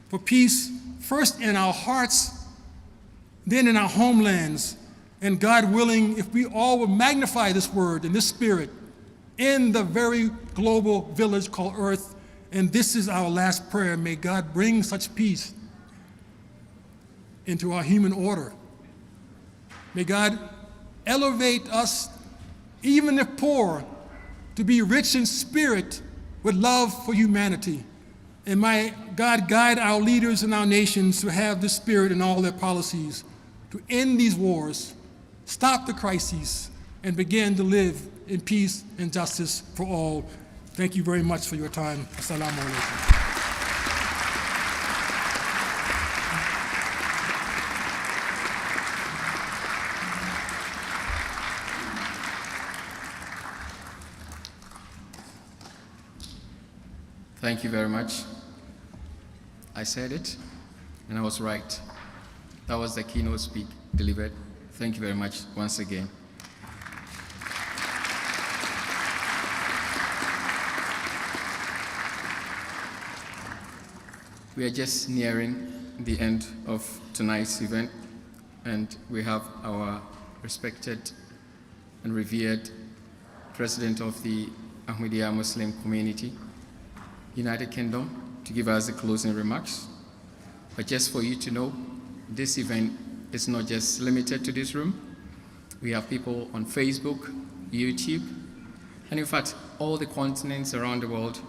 for peace, first in our hearts, then in our homelands, and God willing, if we all will magnify this word and this spirit in the very global village called Earth, and this is our last prayer, may God bring such peace into our human order. May God elevate us, even if poor, to be rich in spirit with love for humanity. And may God guide our leaders and our nations to have this spirit in all their policies, to end these wars, stop the crises, and begin to live in peace and justice for all. Thank you very much for your time. Assalamu alaikum. Thank you very much. I said it, and I was right. That was the keynote speak delivered. Thank you very much once again. We are just nearing the end of tonight's event, and we have our respected and revered President of the Ahmadiyya Muslim community, United Kingdom, to give us the closing remarks. But just for you to know, this event is not just limited to this room. We have people on Facebook, YouTube, and in fact, all the continents around the world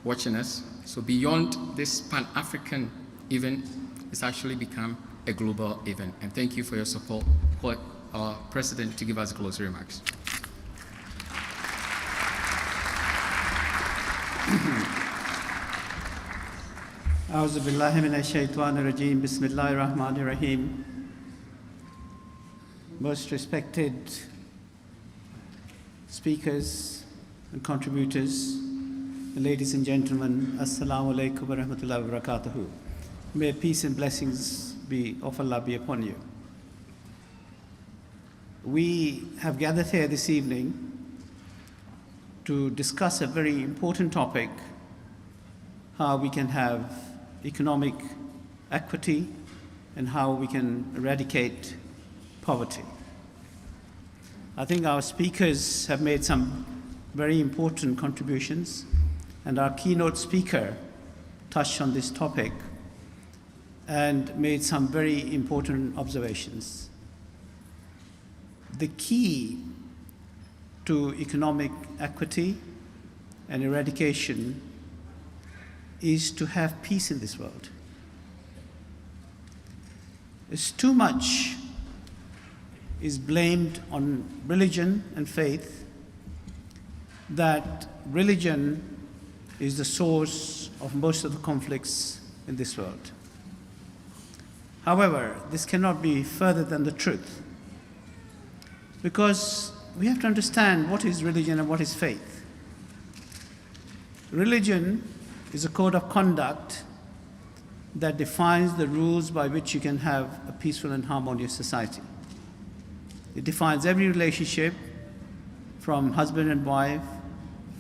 watching us. So beyond this Pan-African event, it's actually become a global event. And thank you for your support. For our President to give us closing remarks. A'udhu billahi minash shaitanir rajim. Bismillahir rahmanir rahim. Most respected speakers and contributors, ladies and gentlemen, Assalamu alaikum wa rahmatullahi wa barakatuhu. May peace and blessings of Allah be upon you. We have gathered here this evening to discuss a very important topic, how we can have economic equity and how we can eradicate poverty. I think our speakers have made some very important contributions, and our keynote speaker touched on this topic and made some very important observations. The key to economic equity and eradication is to have peace in this world. It's too much is blamed on religion and faith, that religion is the source of most of the conflicts in this world. However, this cannot be further than the truth, because we have to understand what is religion and what is faith. Religion is a code of conduct that defines the rules by which you can have a peaceful and harmonious society. It defines every relationship from husband and wife,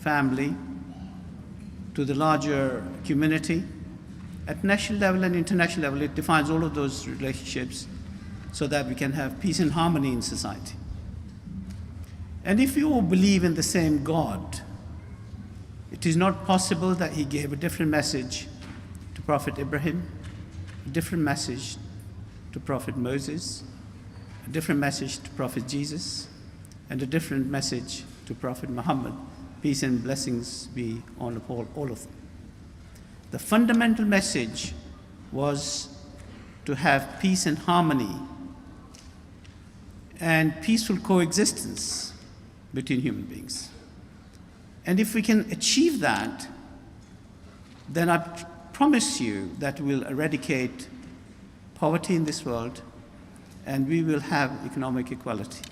family, to the larger community. At national level and international level, it defines all of those relationships so that we can have peace and harmony in society. And if you all believe in the same God, it is not possible that he gave a different message to Prophet Ibrahim, a different message to Prophet Moses, a different message to Prophet Jesus, and a different message to Prophet Muhammad. Peace and blessings be on all of them. The fundamental message was to have peace and harmony and peaceful coexistence between human beings. And if we can achieve that, then I promise you that we'll eradicate poverty in this world and we will have economic equality.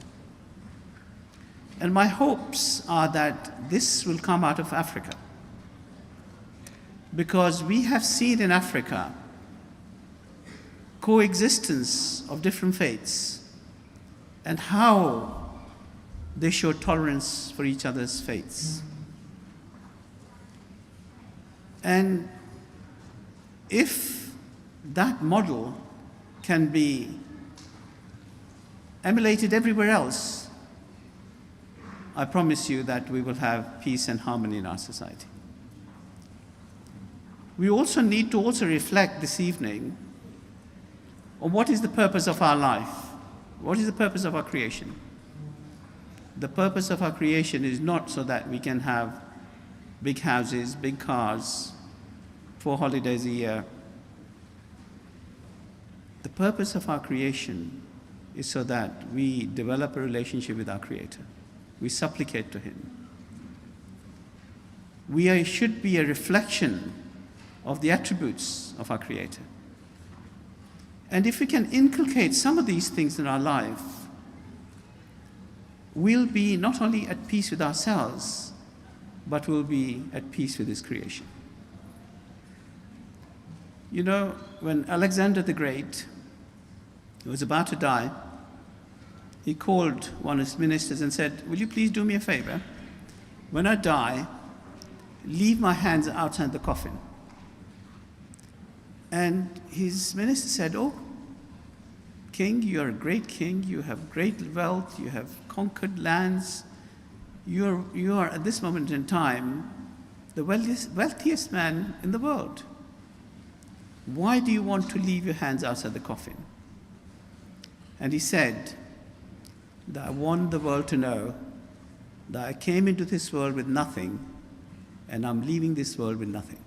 And my hopes are that this will come out of Africa, because we have seen in Africa coexistence of different faiths and how they show tolerance for each other's faiths. And if that model can be emulated everywhere else, I promise you that we will have peace and harmony in our society. We also need to reflect this evening on what is the purpose of our life. What is the purpose of our creation? The purpose of our creation is not so that we can have big houses, big cars, 4 holidays a year. The purpose of our creation is so that we develop a relationship with our Creator. We supplicate to Him. We should be a reflection of the attributes of our Creator. And if we can inculcate some of these things in our life, we'll be not only at peace with ourselves, but we'll be at peace with His creation. You know, when Alexander the Great was about to die, he called one of his ministers and said, "Will you please do me a favor? When I die, leave my hands outside the coffin." And his minister said, "Oh, king, you are a great king, you have great wealth, you have conquered lands, you are at this moment in time the wealthiest man in the world. Why do you want to leave your hands outside the coffin?" And he said that I want the world to know that I came into this world with nothing and I'm leaving this world with nothing.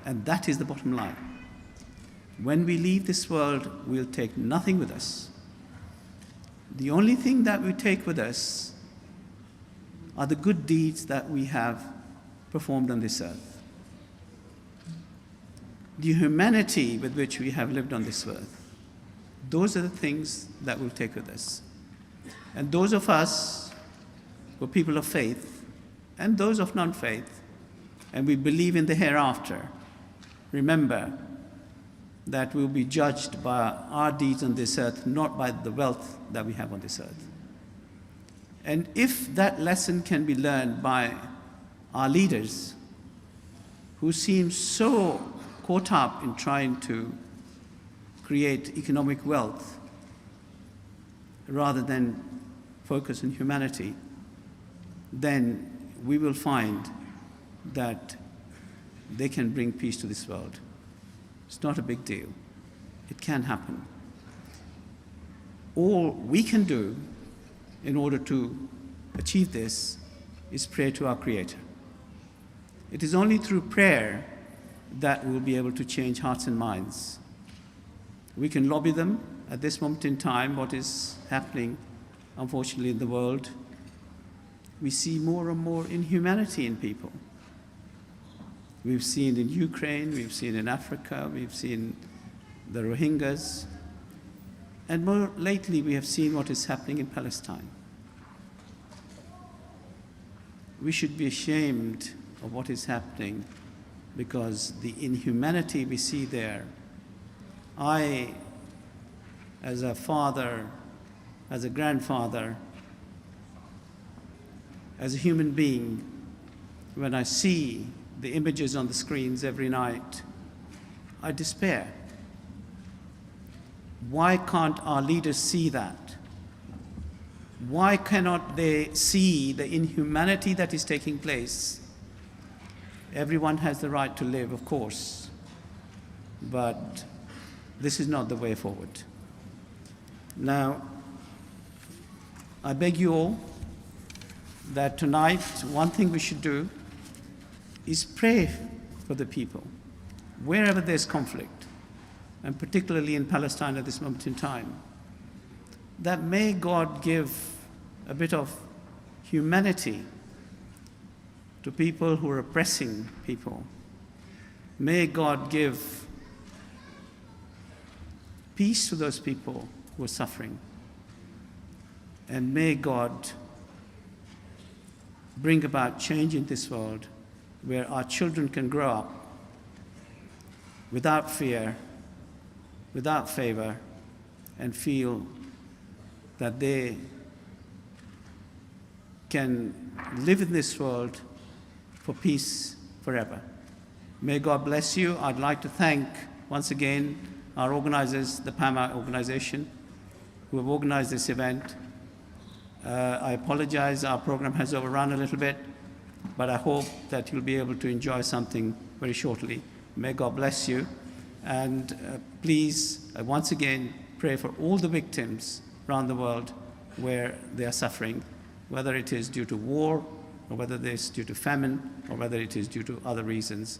And that is the bottom line. When we leave this world, we'll take nothing with us. The only thing that we take with us are the good deeds that we have performed on this earth. The humanity with which we have lived on this earth. Those are the things that we'll take with us. And those of us who are people of faith and those of non-faith, and we believe in the hereafter, remember that we'll be judged by our deeds on this earth, not by the wealth that we have on this earth. And if that lesson can be learned by our leaders, who seem so caught up in trying to create economic wealth rather than focus on humanity, then we will find that they can bring peace to this world. It's not a big deal. It can happen. All we can do in order to achieve this is pray to our Creator. It is only through prayer that we'll be able to change hearts and minds. We can lobby them at this moment in time, what is happening, unfortunately, in the world. We see more and more inhumanity in people. We've seen in Ukraine, we've seen in Africa, we've seen the Rohingyas, and more lately we have seen what is happening in Palestine. We should be ashamed of what is happening, because the inhumanity we see there. I, as a father, as a grandfather, as a human being, when I see the images on the screens every night, I despair. Why can't our leaders see that? Why cannot they see the inhumanity that is taking place? Everyone has the right to live, of course, but this is not the way forward. Now, I beg you all that tonight, one thing we should do is pray for the people, wherever there's conflict, and particularly in Palestine at this moment in time, that may God give a bit of humanity to people who are oppressing people. May God give peace to those people who are suffering. And may God bring about change in this world where our children can grow up without fear, without favor, and feel that they can live in this world for peace forever. May God bless you. I'd like to thank once again our organizers, the PAAMA organization, who have organized this event. I apologize, our program has overrun a little bit, but I hope that you'll be able to enjoy something very shortly. May God bless you. And please, once again, pray for all the victims around the world where they are suffering, whether it is due to war, or whether it is due to famine, or whether it is due to other reasons.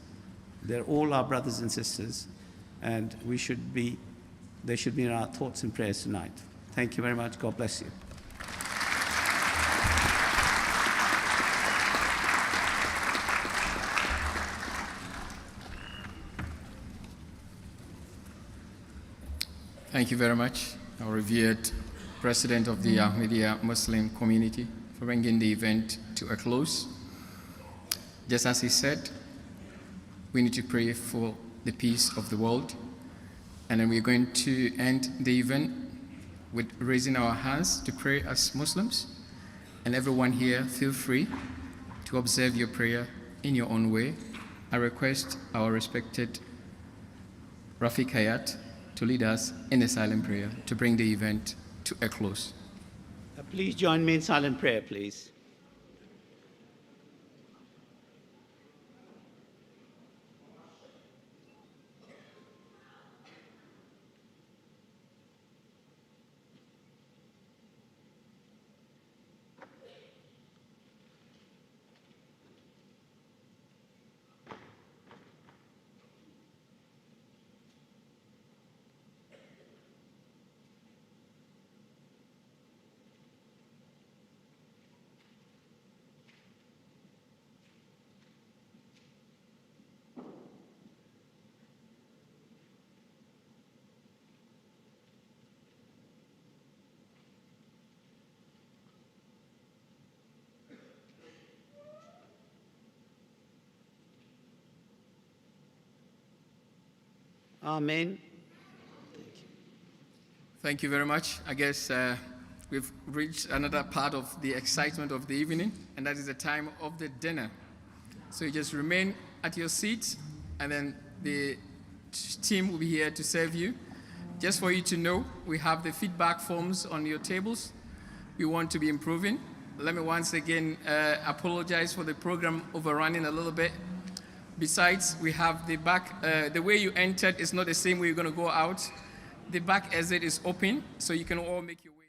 They're all our brothers and sisters, and they should be in our thoughts and prayers tonight. Thank you very much. God bless you. Thank you very much, our revered President of the Ahmadiyya Muslim community, for bringing the event to a close. Just as he said, we need to pray for the peace of the world, and then we're going to end the event with raising our hands to pray as Muslims. And everyone here, feel free to observe your prayer in your own way. I request our respected Rafiq Hayat to lead us in a silent prayer to bring the event to a close. Please join me in silent prayer, please. Amen. Thank you very much. I guess we've reached another part of the excitement of the evening, and that is the time of the dinner. So you just remain at your seats, and then the team will be here to serve you. Just for you to know, we have the feedback forms on your tables. We want to be improving. Let me once again apologize for the program overrunning a little bit. Besides, we have the back, the way you entered is not the same way you're going to go out. The back exit is open, so you can all make your way.